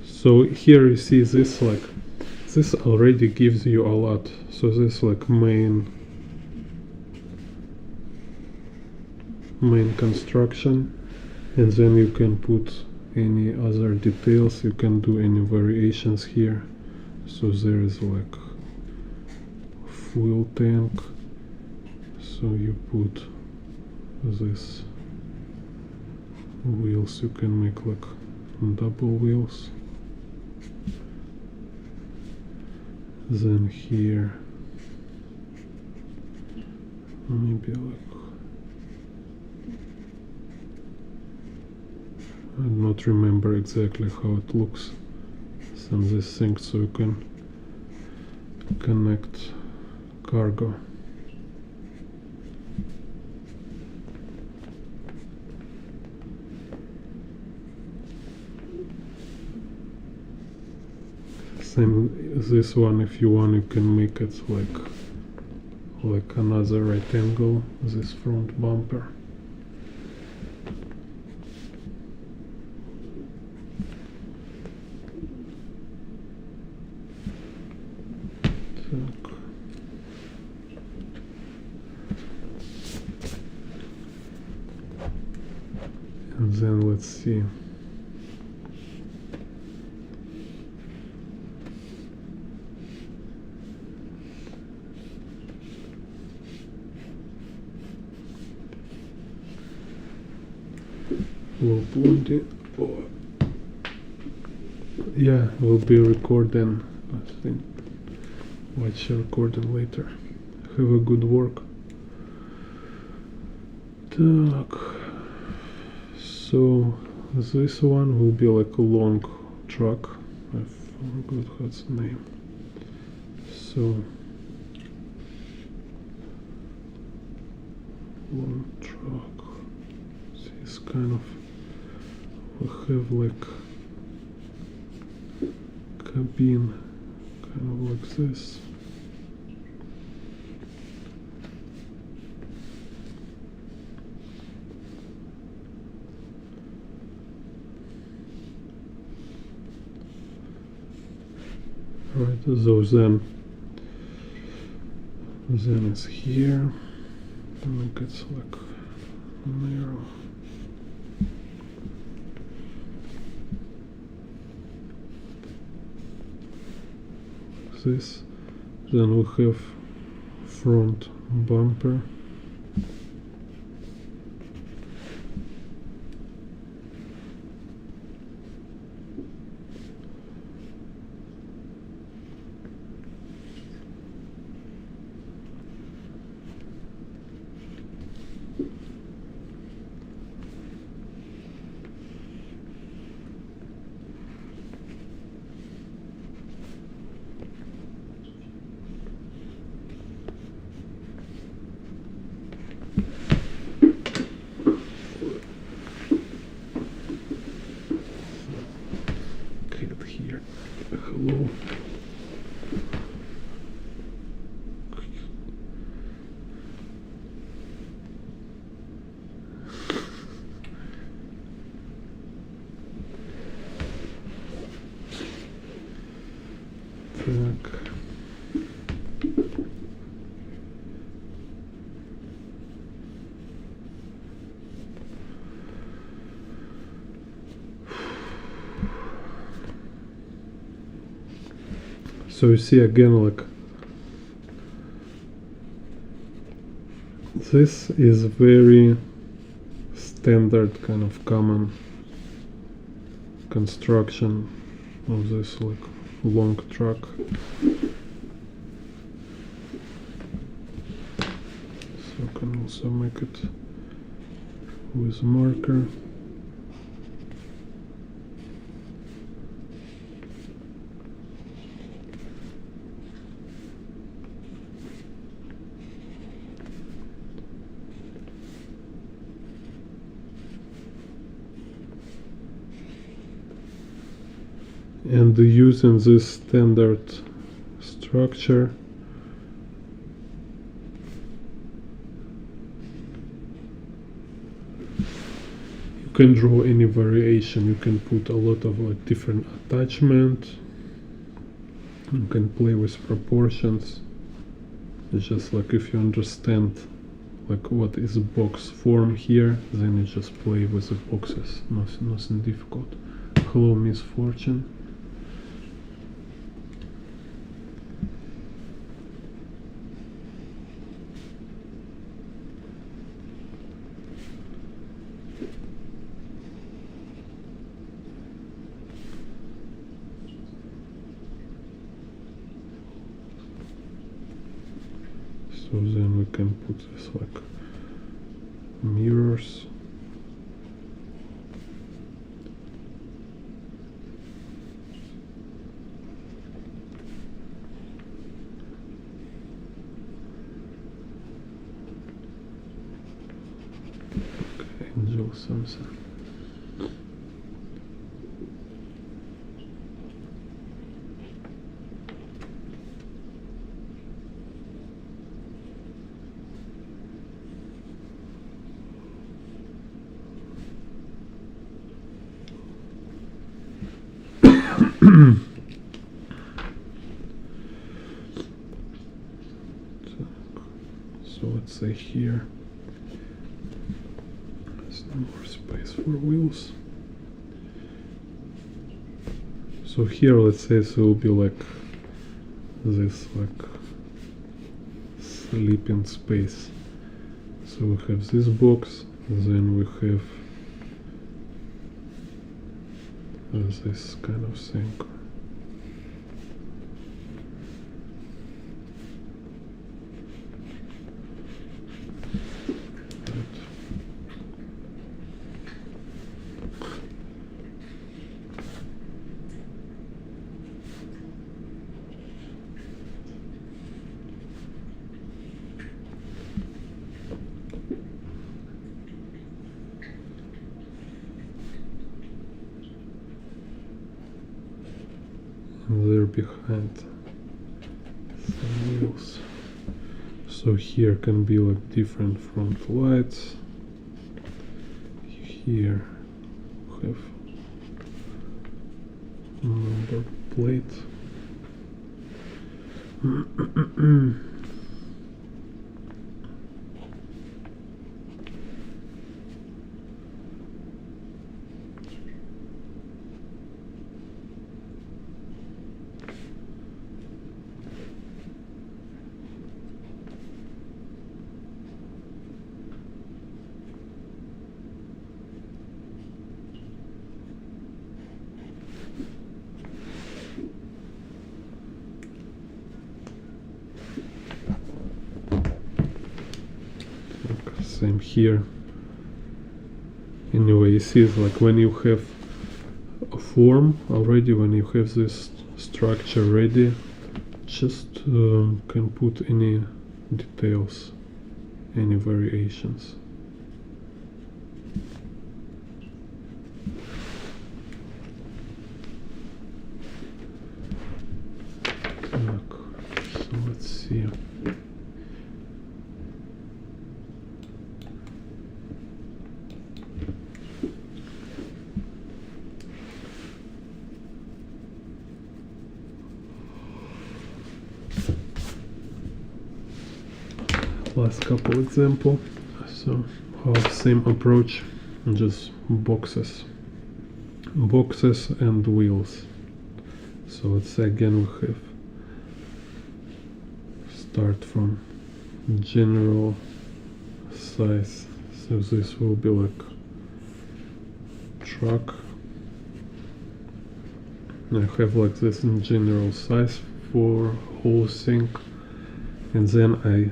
So here you see this, like, this already gives you a lot. So this like main construction, and then you can put any other details, you can do any variations here. So there is like fuel tank, so you put this wheels, you can make like double wheels. Then here maybe like I do not remember exactly how it looks. Some of these things so you can connect cargo. Same this one, if you want you can make it like another right angle, this front bumper. Так. And then let's see. Low pointing. Oh. Yeah, we'll be recording, I think. Watch recording later. Have a good work. Так. So this one will be like a long truck. I forgot what's the name. So long truck. This kind of we have like cabin, kind of like this. Right, so then it's here, and it gets like narrow. Like this. Then we have front bumper. Here. Hello. Так. So you see again, like this is very standard kind of common construction of this like long truck. So you can also make it with marker. And using this standard structure, you can draw any variation. You can put a lot of like different attachment. You can play with proportions. It's just like if you understand like what is a box form here, then you just play with the boxes. Nothing difficult. Hello, Misfortune. So then we can put this like mirrors. schedule something. So let's say here there's no more space for wheels. So here let's say it will be like this, like sleeping space. So we have this box, then we have this kind of thing. There behind some wheels. So here can be like different front lights. Here we have number plate. Same here. Anyway, you see, it's like when you have a form already, when you have this structure ready, just can put any details, any variations. So let's see. Last couple example. So same approach, just boxes and wheels. So let's say again we have start from general size. So this will be like truck. I have like this in general size for whole thing, and then I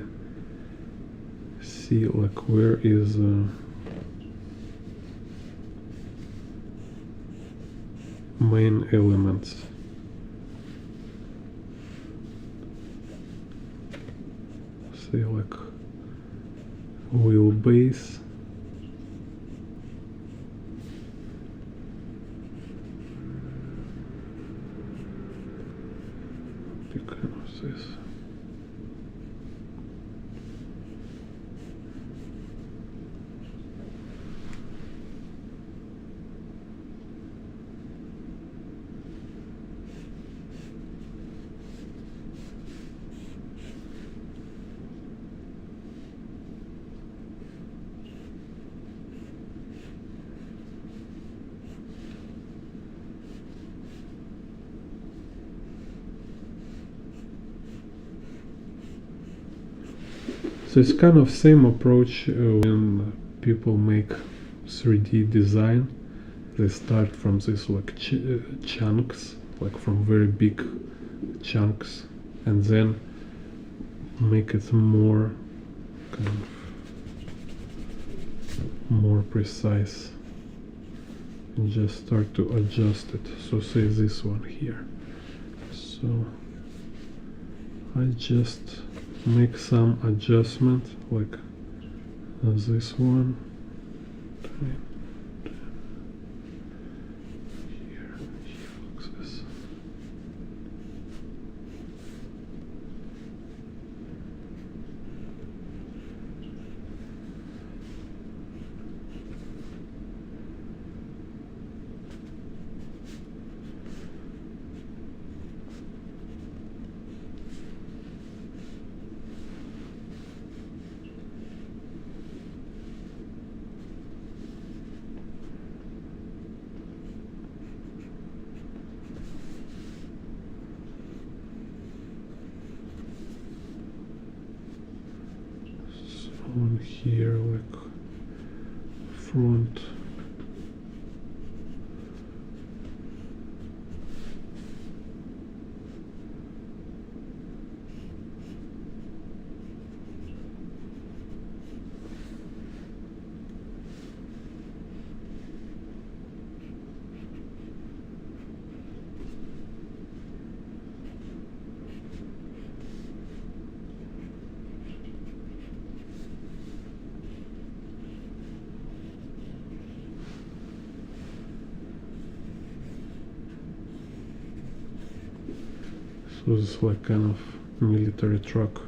see like where is main elements. Say like wheelbase, because this. So it's kind of same approach when people make 3D design. They start from this like chunks, like from very big chunks, and then make it more kind of more precise, and just start to adjust it. So say this one here. So I just make some adjustment like this one, Here, boxes. On here, like front. So this is like kind of military truck.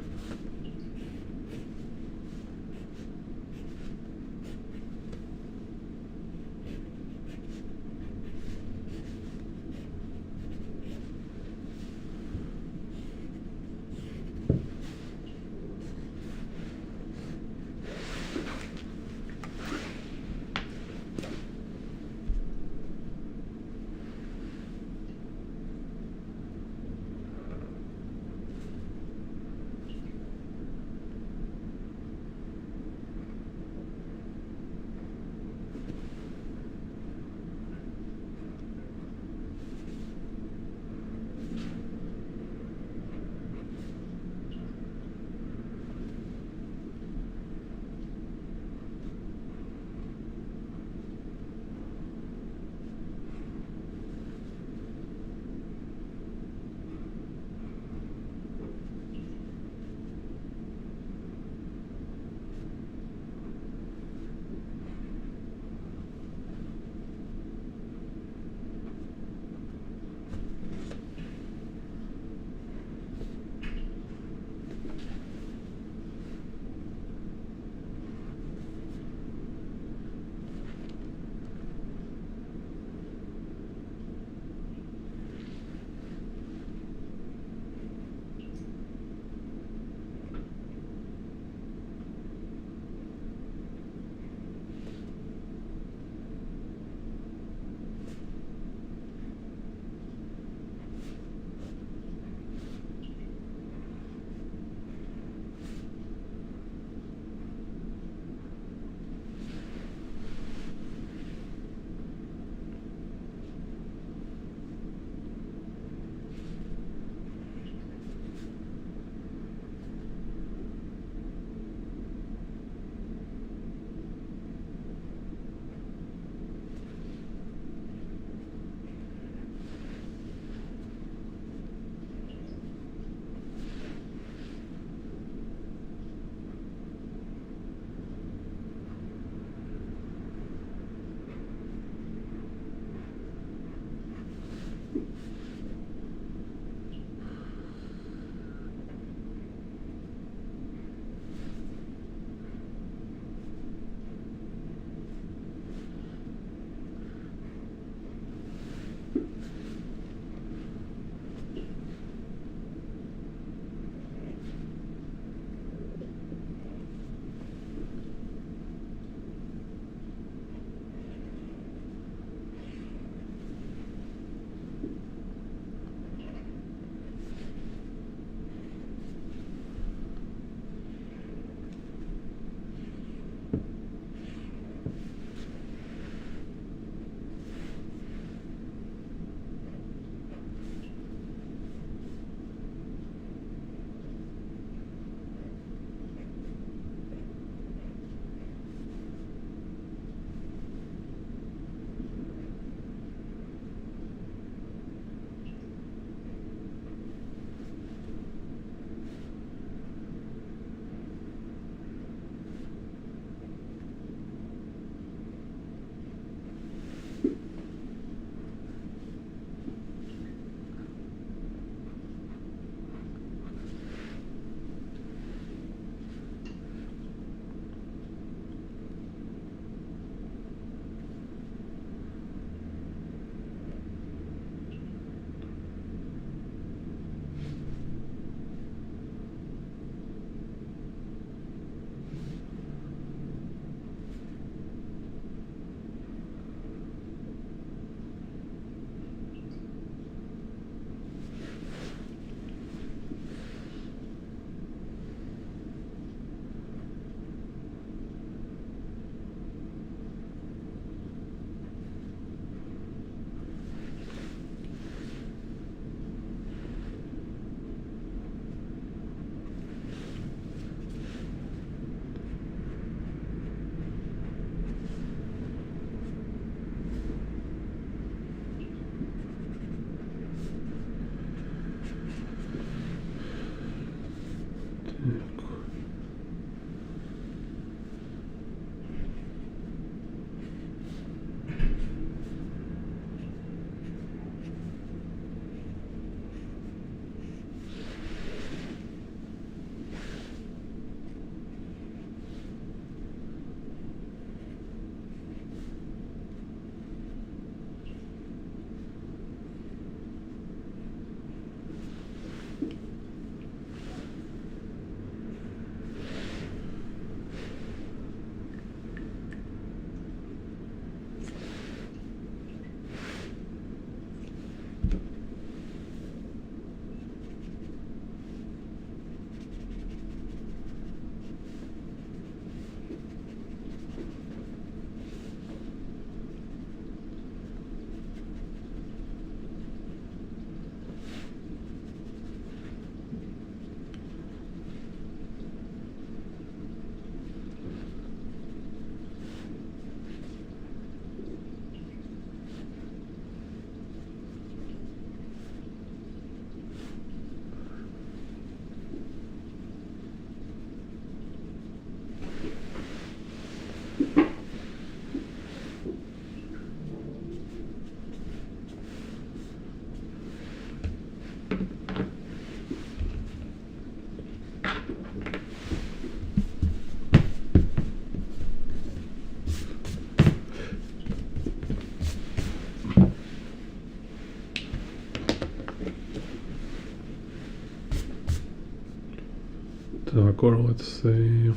Так, or let's say,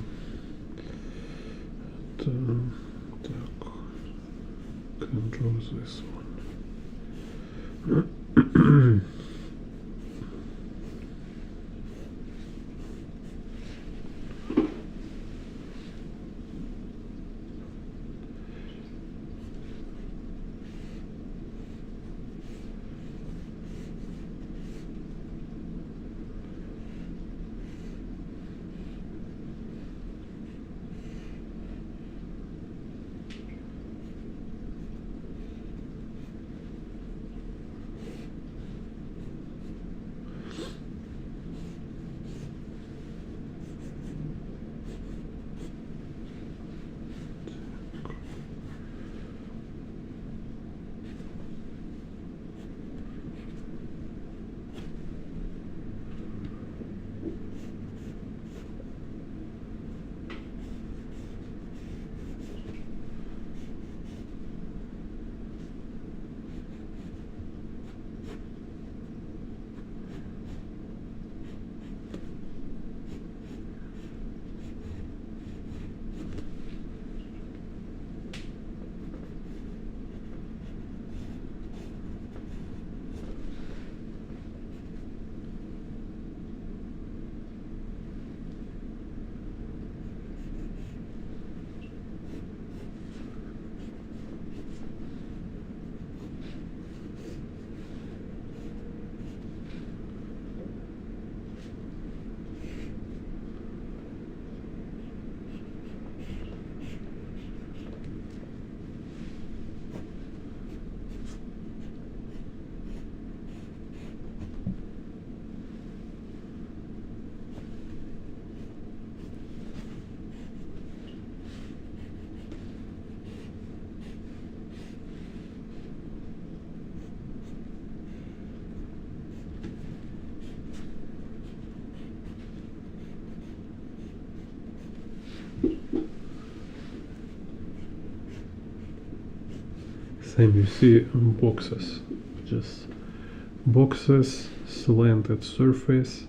так, can draw this one. Same, you see boxes, just boxes, slanted surface.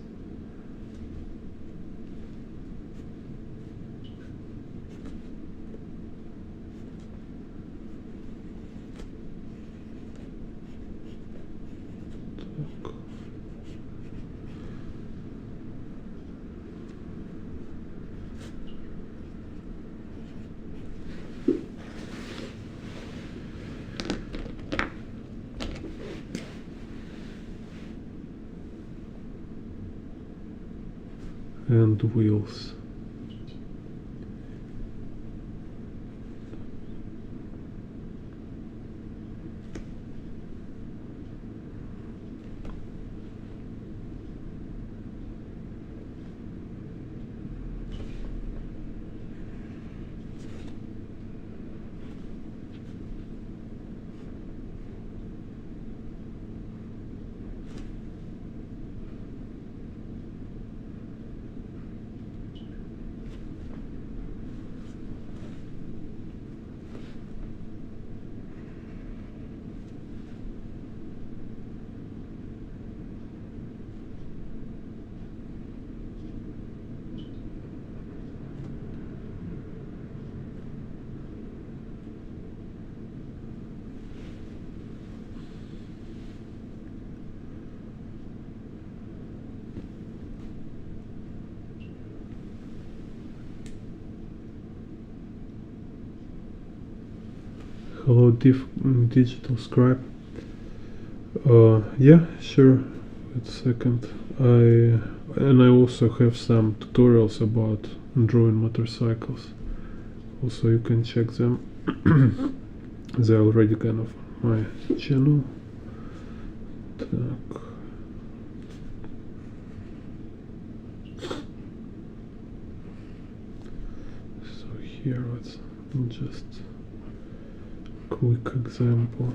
And wheels. Hello, Digital Scribe. Yeah, sure. Wait a second. I also have some tutorials about drawing motorcycles. Also, you can check them. They're already kind of on my channel. Так. So here, let's just quick example.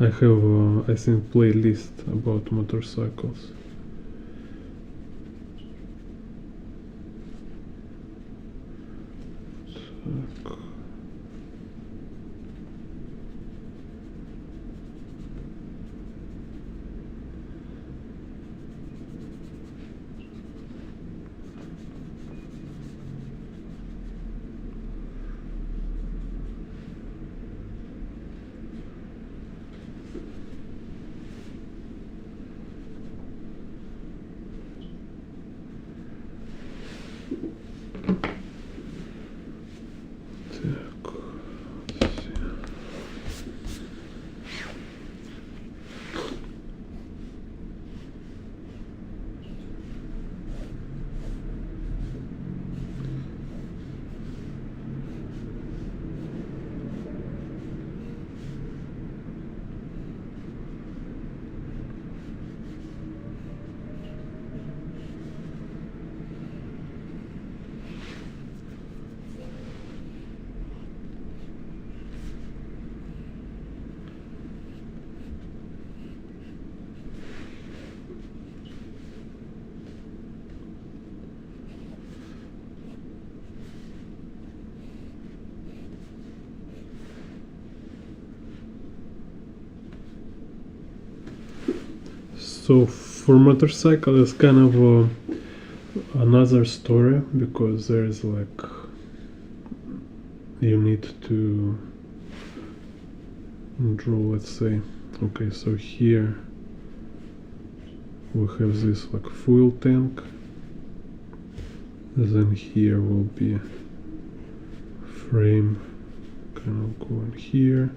I have, I think, playlist about motorcycles. Так. So for motorcycle it's kind of another story, because there is like you need to draw, let's say, okay, so here we have this like fuel tank, then here will be frame kind of going here,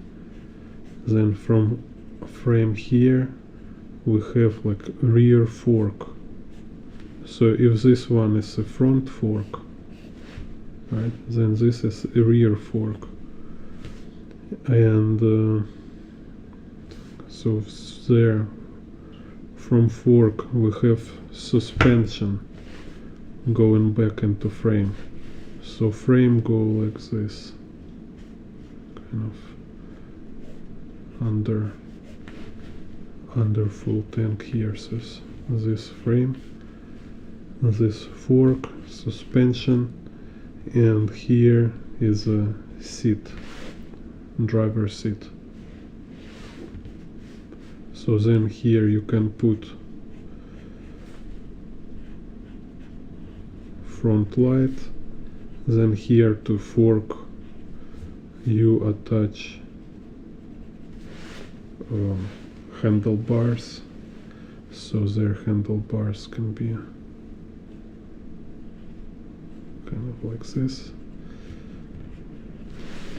then from frame here we have like rear fork. So if this one is a front fork, right, then this is a rear fork. And so there from fork we have suspension going back into frame. So frame go like this, kind of under full tank here. So this frame, this fork, suspension, and here is a seat, driver seat. So then here you can put front light. Then here to fork you attach handlebars, so their handlebars can be kind of like this.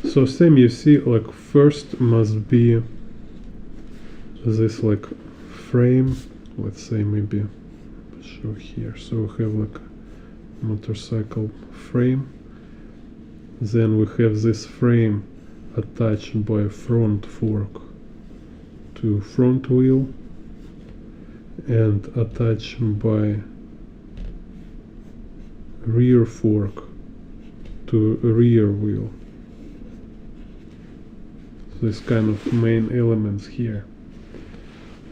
So same, you see, like first must be this like frame, let's say maybe show here, so we have like motorcycle frame, then we have this frame attached by front fork to front wheel and attached by rear fork to rear wheel. This kind of main elements here.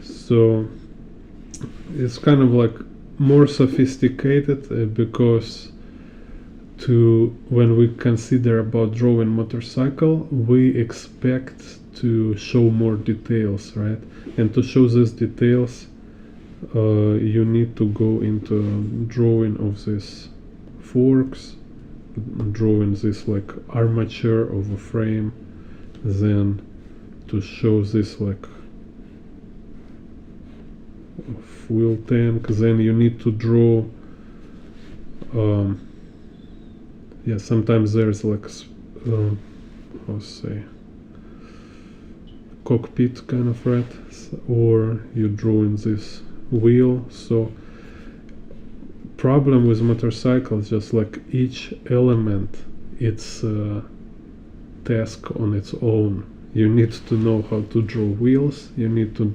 So it's kind of like more sophisticated because when we consider about drawing motorcycle, we expect to show more details, right? And to show these details, you need to go into drawing of these forks, drawing this like armature of a frame, then to show this like fuel tank, then you need to draw yeah, sometimes there's like how to say, cockpit kind of, right? Or you draw in this wheel. So problem with motorcycles, just like each element, it's a task on its own. You need to know how to draw wheels, you need to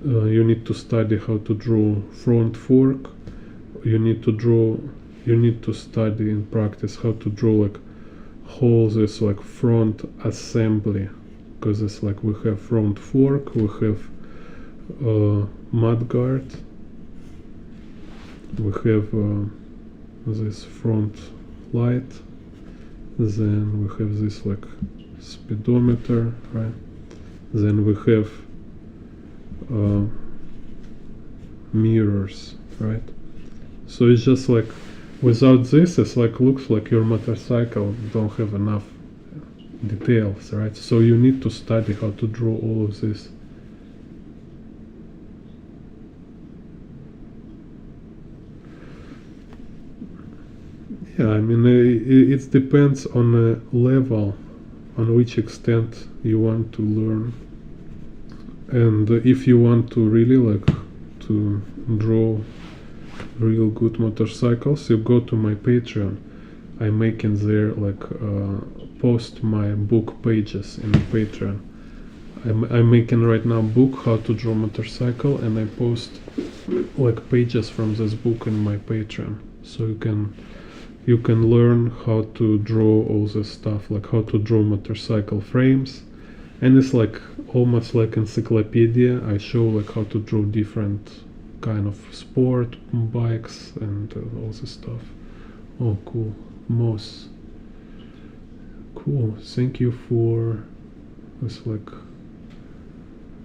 you need to study how to draw front fork, you need to study in practice how to draw like whole this like front assembly, because it's like we have front fork, we have mud guard, we have this front light, then we have this like speedometer, right? Then we have mirrors, right? So it's just like without this, it's like looks like your motorcycle don't have enough details, right? So you need to study how to draw all of this. Yeah, I mean, it depends on the level, on which extent you want to learn. And if you want to really like to draw real good motorcycles, you go to my Patreon. I make in there like post my book pages in the Patreon. I'm making right now book how to draw motorcycle, and I post like pages from this book in my Patreon, so you can learn how to draw all this stuff, like how to draw motorcycle frames. And it's like almost like encyclopedia. I show like how to draw different kind of sport bikes and all this stuff. Oh, cool. Moss. Cool. Thank you for this like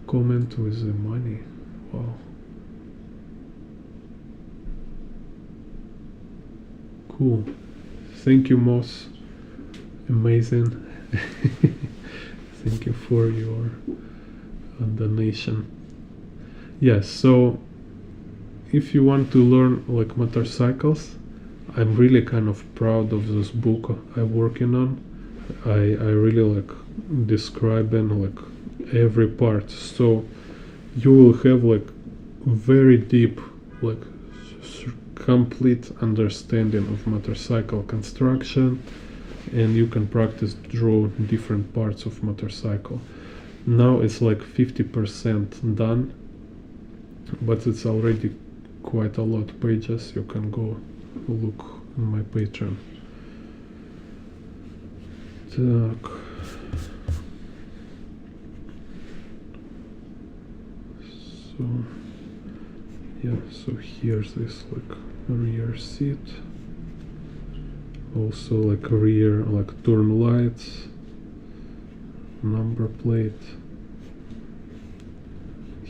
comment with the money. Wow. Cool. Thank you, Moss. Amazing. Thank you for your donation. Yes, so if you want to learn like motorcycles, I'm really kind of proud of this book I'm working on. I really like describing like every part, so you will have like very deep, like complete understanding of motorcycle construction, and you can practice draw different parts of motorcycle. Now it's like 50% done, but it's already quite a lot of pages. You can go look on my Patreon. Так. So yeah, so here's this like rear seat, also like rear like turn lights, number plate,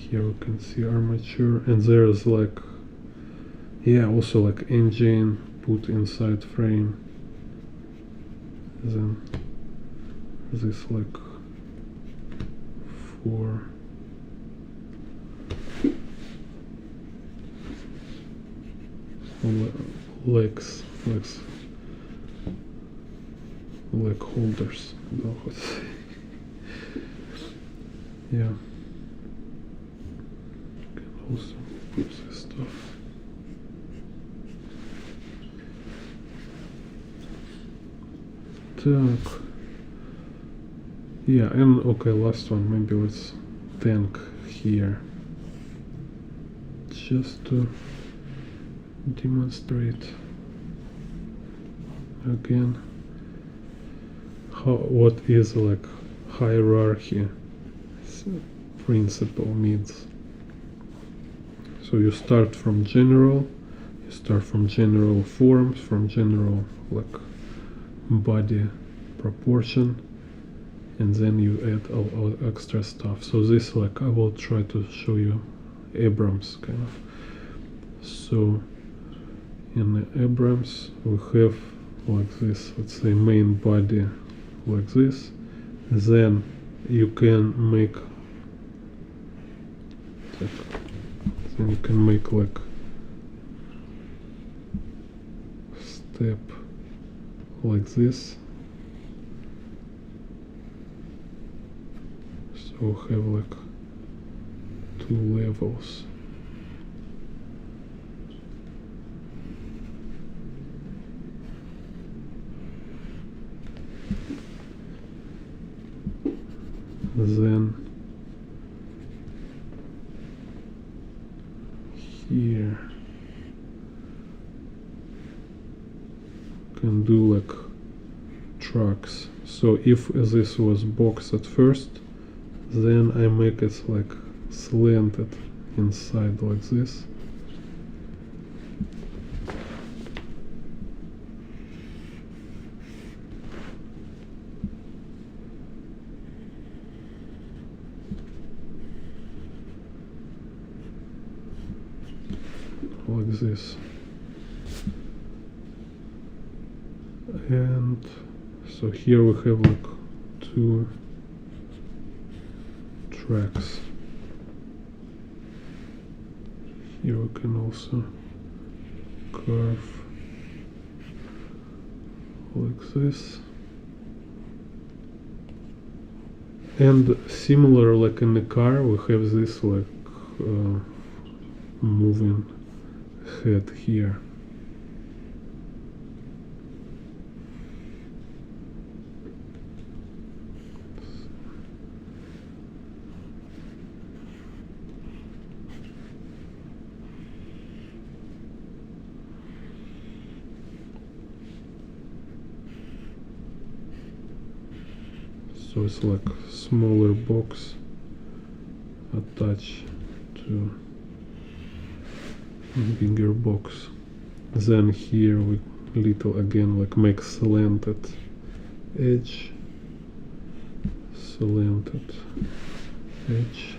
here we can see armature, and there's like, yeah, also like engine put inside frame. Then this like 4 legs, leg holders. Yeah. Can also put this stuff. Так. Yeah, and okay, last one. Maybe let's tank here, just to demonstrate again what is like hierarchy principle means. So you start from general forms, from general like body proportion, and then you add all extra stuff. So this, like, I will try to show you Abrams kind of. So in the Abrams we have like this, let's say, main body like this. Then you can make like step like this. So have like 2 levels. Then here can do like tracks. So if this was box at first, then I make it like slanted inside like this. Like this. And so here we have like 2 tracks. Here we can also curve like this. And similar, like in the car, we have this like moving head here. So it's like smaller box attached to bigger box. Then here we little again like make slanted edge, slanted edge.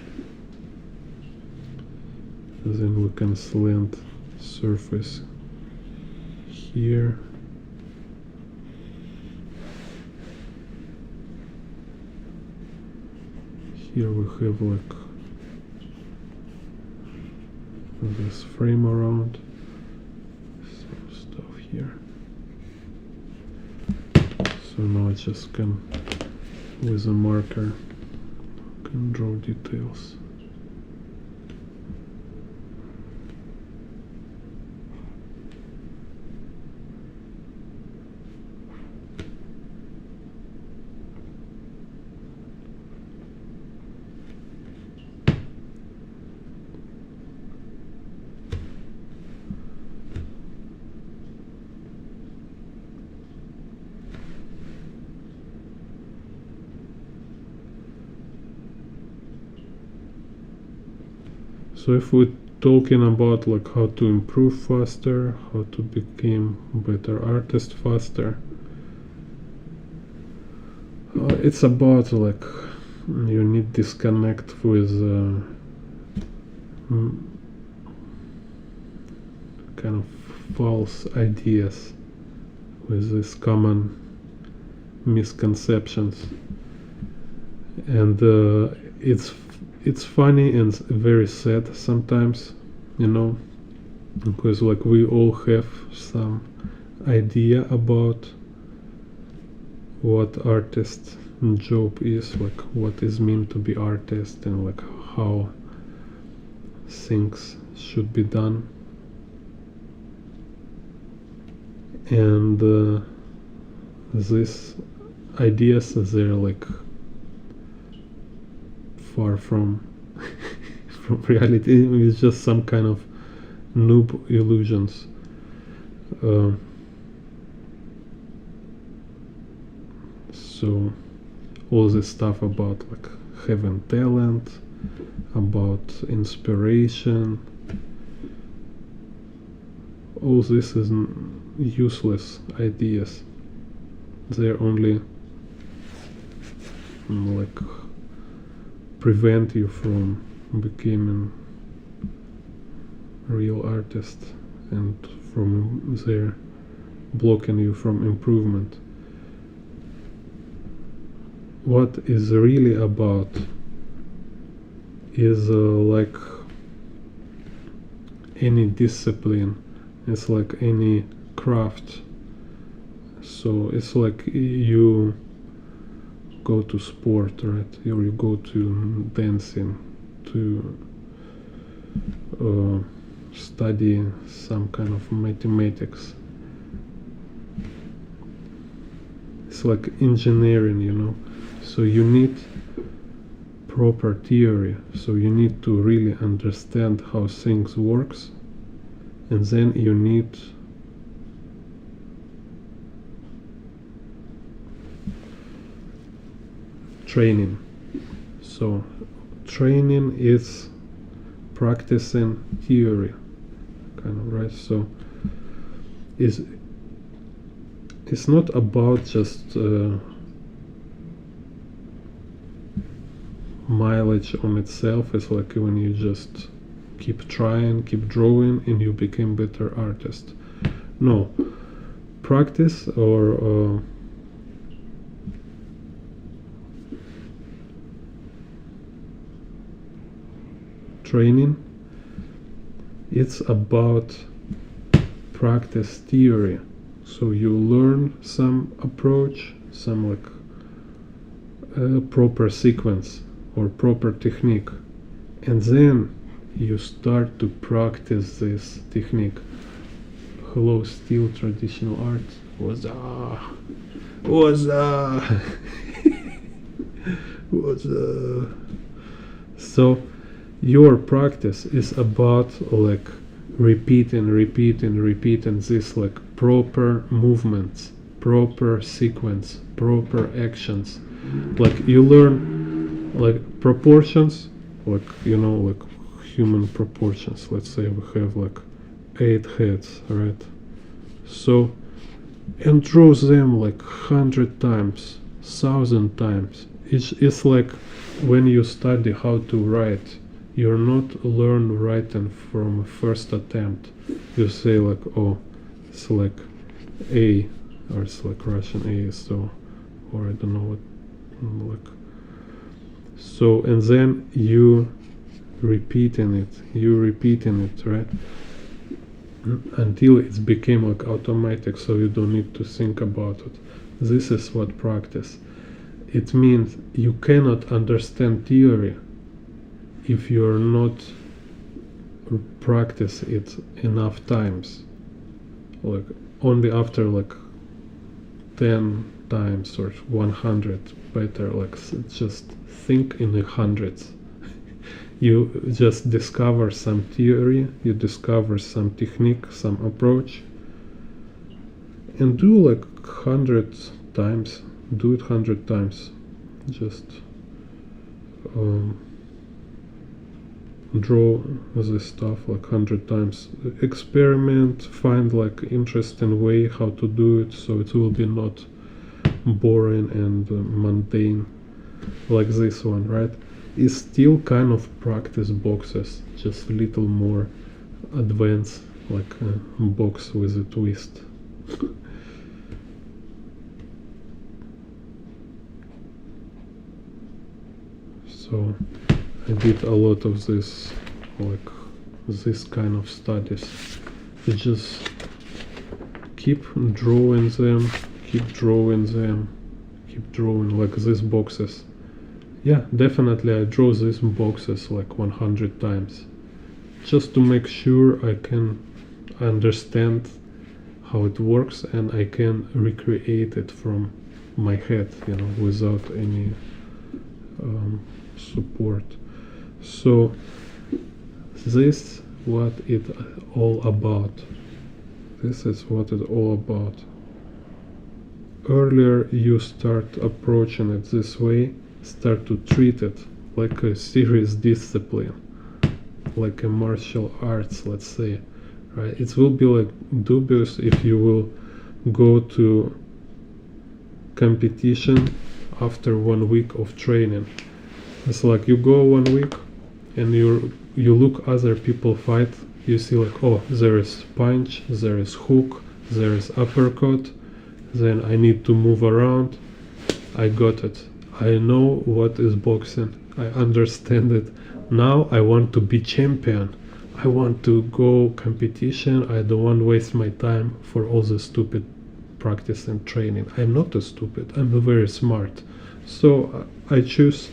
Then we can slant surface here. Here we have like this frame around, some stuff here. So now I just can, with a marker, can draw details. So if we're talking about like how to improve faster, how to become better artist faster, it's about like you need disconnect with mm, kind of false ideas, with these common misconceptions, and it's funny and very sad sometimes, you know, because like we all have some idea about what artist job is, like what is meant to be artist, and like how things should be done. And these ideas, they're like far from from reality. It's just some kind of noob illusions. So all this stuff about like having talent, about inspiration, all this is useless ideas. They're only like prevent you from becoming real artist, and from there blocking you from improvement. What is really about is like any discipline, it's like any craft. So it's like you go to sport, right? Or you go to dancing, to study some kind of mathematics. It's like engineering, you know. So you need proper theory. So you need to really understand how things works, and then you need training. So training is practicing theory, kind of, right? So it's not about just mileage on itself. It's like when you just keep trying, keep drawing, and you become better artist. No, practice or training, it's about practice theory. So you learn some approach, some like proper sequence or proper technique, and then you start to practice this technique. Hello, still traditional art. What's up? So your practice is about like repeating this like proper movements, proper sequence, proper actions. Like you learn like proportions, like, you know, like human proportions. Let's say we have like 8 heads, right? So, and draw them like 100 times, 1,000 times. It's like when you study how to write, you're not learn writing from first attempt. You say like, oh, it's like A, or it's like Russian A, so, or I don't know what, like. So, and then you repeating it, right? Until it's became like automatic, so you don't need to think about it. This is what practice. It means you cannot understand theory if you're not practice it enough times. Like only after like 10 times or 100 better, like just think in the hundreds. You just discover some theory, you discover some technique, some approach, and do like 100 times. Do it 100 times. Just draw this stuff like 100 times. Experiment, find like interesting way how to do it, so it will be not boring and mundane like this one, right? is still kind of practice boxes, just a little more advanced, like a box with a twist. So I did a lot of this, like this kind of studies. You just keep drawing them, keep drawing them, keep drawing like these boxes. Yeah, definitely I draw these boxes like 100 times, just to make sure I can understand how it works and I can recreate it from my head, you know, without any support. So this what it all about. This is what it's all about. Earlier you start approaching it this way, start to treat it like a serious discipline, like a martial arts, let's say, right? It will be like dubious if you will go to competition after 1 week of training. It's like you go 1 week and you look other people fight, you see like, oh, there is punch, there is hook, there is uppercut, then I need to move around. I got it. I know what is boxing. I understand it. Now I want to be champion. I want to go competition. I don't want to waste my time for all the stupid practice and training. I'm not a stupid. I'm a very smart. So I choose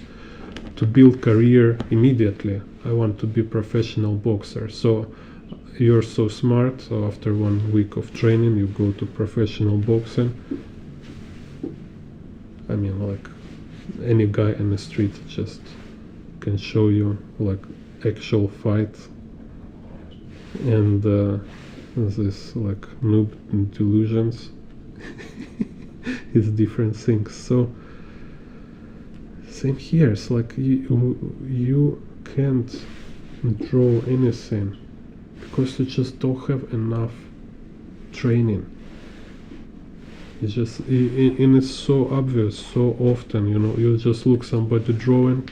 to build career immediately. I want to be professional boxer. So you're so smart, so after 1 week of training you go to professional boxing. I mean, like any guy in the street just can show you like actual fight, and this like noob delusions is different things. So same here, it's like you can't draw anything because you just don't have enough training. It's just, and it's so obvious so often, you know, you just look somebody drawing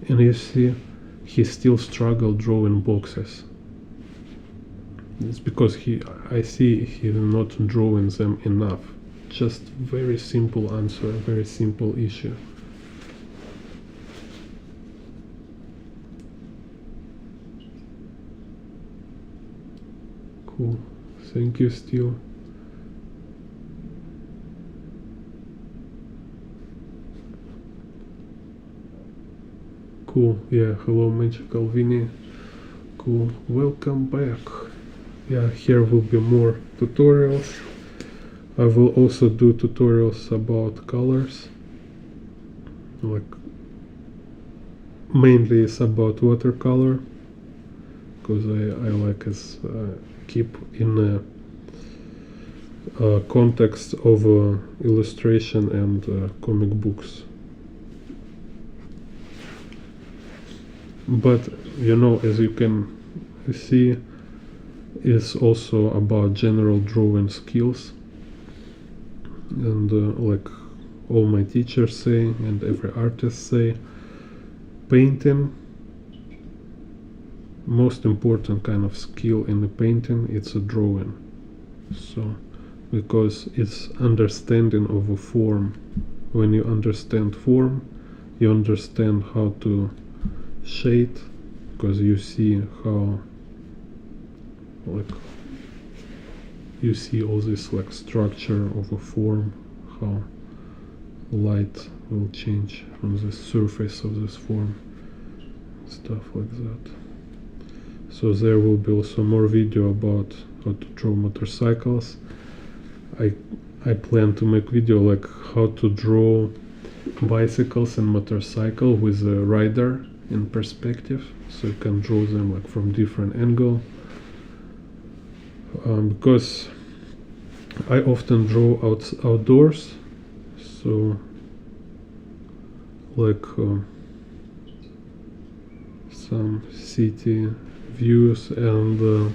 and you see he still struggle drawing boxes. It's because I see he's not drawing them enough. Just very simple answer, very simple issue. Cool. Thank you, Steel. Cool. Yeah, hello Magical Vinny. Cool. Welcome back. Yeah, here will be more tutorials. I will also do tutorials about colors. Like mainly it's about watercolor, because I like to keep in a context of illustration and comic books. But you know, as you can see, it's also about general drawing skills, and like all my teachers say and every artist say, painting, most important kind of skill in the painting, it's a drawing. So because it's understanding of a form. When you understand form, you understand how to shade, because you see how, like, you see all this like structure of a form, how light will change on the surface of this form, stuff like that. So there will be also more video about how to draw motorcycles. I plan to make video like how to draw bicycles and motorcycle with a rider in perspective, so you can draw them like from different angle. Because I often draw outdoors, so like some city views, and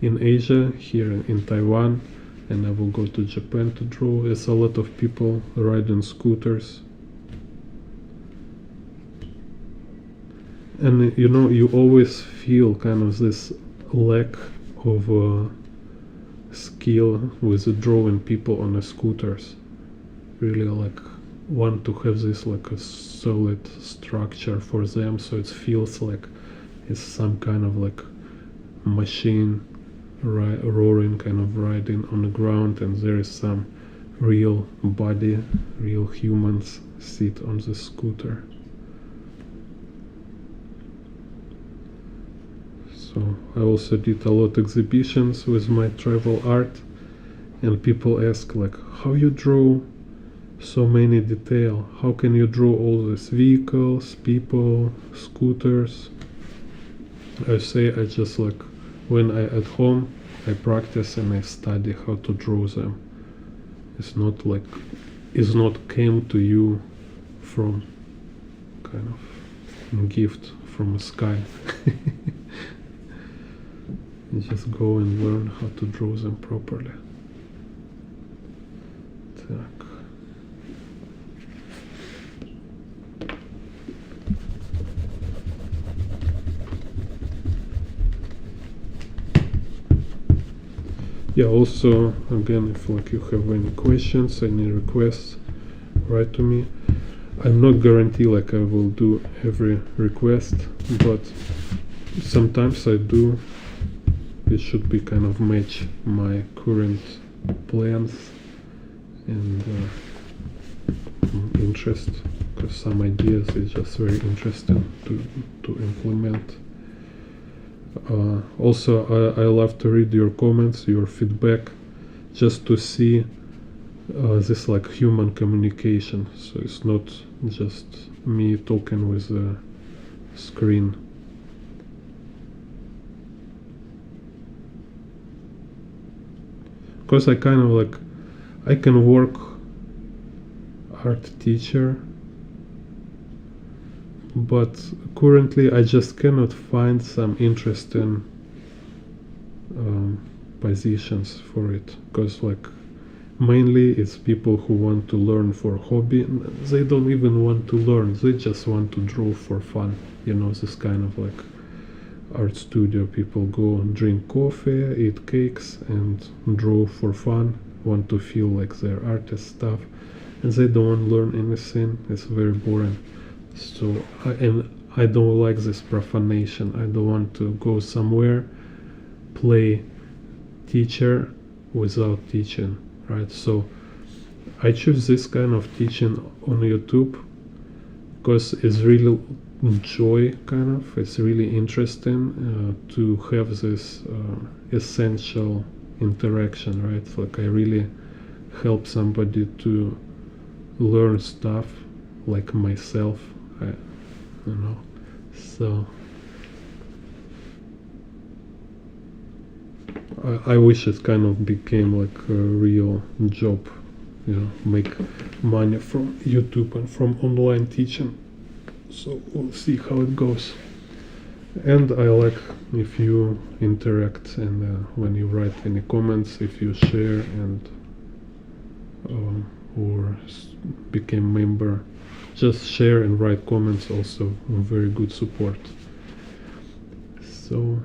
in Asia, here in Taiwan, and I will go to Japan to draw. There's a lot of people riding scooters. And you know, you always feel kind of this lack of skill with drawing people on the scooters. Really like want to have this like a solid structure for them, so it feels like it's some kind of like machine roaring, kind of riding on the ground, and there is some real body, real humans sit on the scooter. So I also did a lot of exhibitions with my travel art, and people ask like, how you draw so many detail? How can you draw all these vehicles, people, scooters? I say I just like, when I at home, I practice and I study how to draw them. It's not like, it's not came to you from kind of gift from the sky. You just go and learn how to draw them properly. Так. Yeah, also, again, if like you have any questions, any requests, write to me. I'm not guarantee like I will do every request, but sometimes I do. It should be kind of match my current plans and interest, because some ideas is just very interesting to implement. Also, I love to read your comments, your feedback, just to see this like human communication. So it's not just me talking with the screen. Because I kind of like, I can work art teacher, but currently I just cannot find some interesting positions for it, because like mainly it's people who want to learn for hobby. They don't even want to learn, they just want to draw for fun, you know, this kind of like art studio. People go and drink coffee, eat cakes and draw for fun, want to feel like they're artist stuff, and they don't want to learn anything. It's very boring. So I don't like this profanation. I don't want to go somewhere, play teacher without teaching, right? So I choose this kind of teaching on YouTube because it's really joy, kind of. It's really interesting to have this essential interaction, right? It's like I really help somebody to learn stuff like myself, you know. So I wish it kind of became like a real job, you know, make money from YouTube and from online teaching. So we'll see how it goes. And I like if you interact and when you write any comments, if you share and or became member, just share and write comments, also very good support. So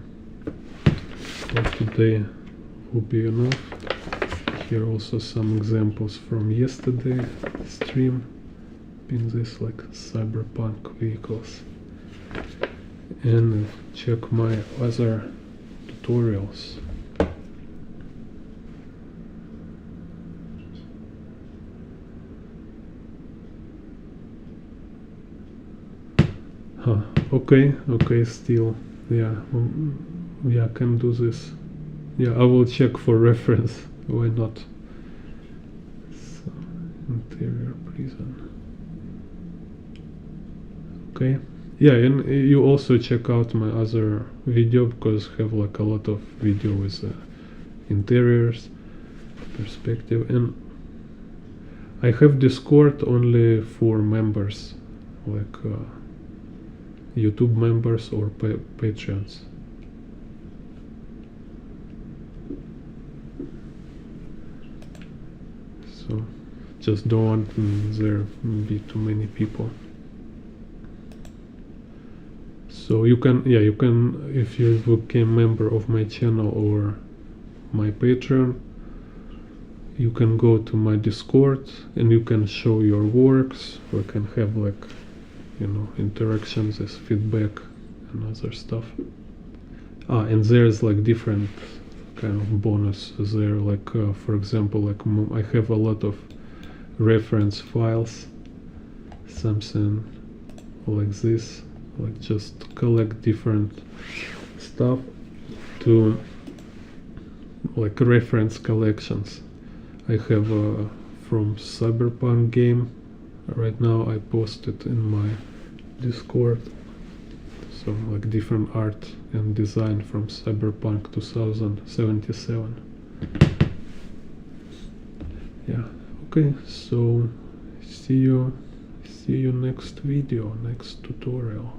for today will be enough. Here also some examples from yesterday stream in this like cyberpunk vehicles, and check my other tutorials. Okay, still, yeah, yeah, can do this. Yeah, I will check for reference, why not? So, interior prison. Okay, yeah, and you also check out my other video, because I have like a lot of video with interiors, perspective, and I have Discord only for members, like YouTube members or Patreons. So just don't want there be too many people. So you can, if you became member of my channel or my Patreon, you can go to my Discord and you can show your works. We can have like, interactions as feedback and other stuff. And there's like different kind of bonus there, like for example, like I have a lot of reference files, something like this, like just collect different stuff to like reference collections. I have from Cyberpunk game right now. I posted in my Discord some like different art and design from Cyberpunk 2077. Yeah, okay, so see you next video, next tutorial.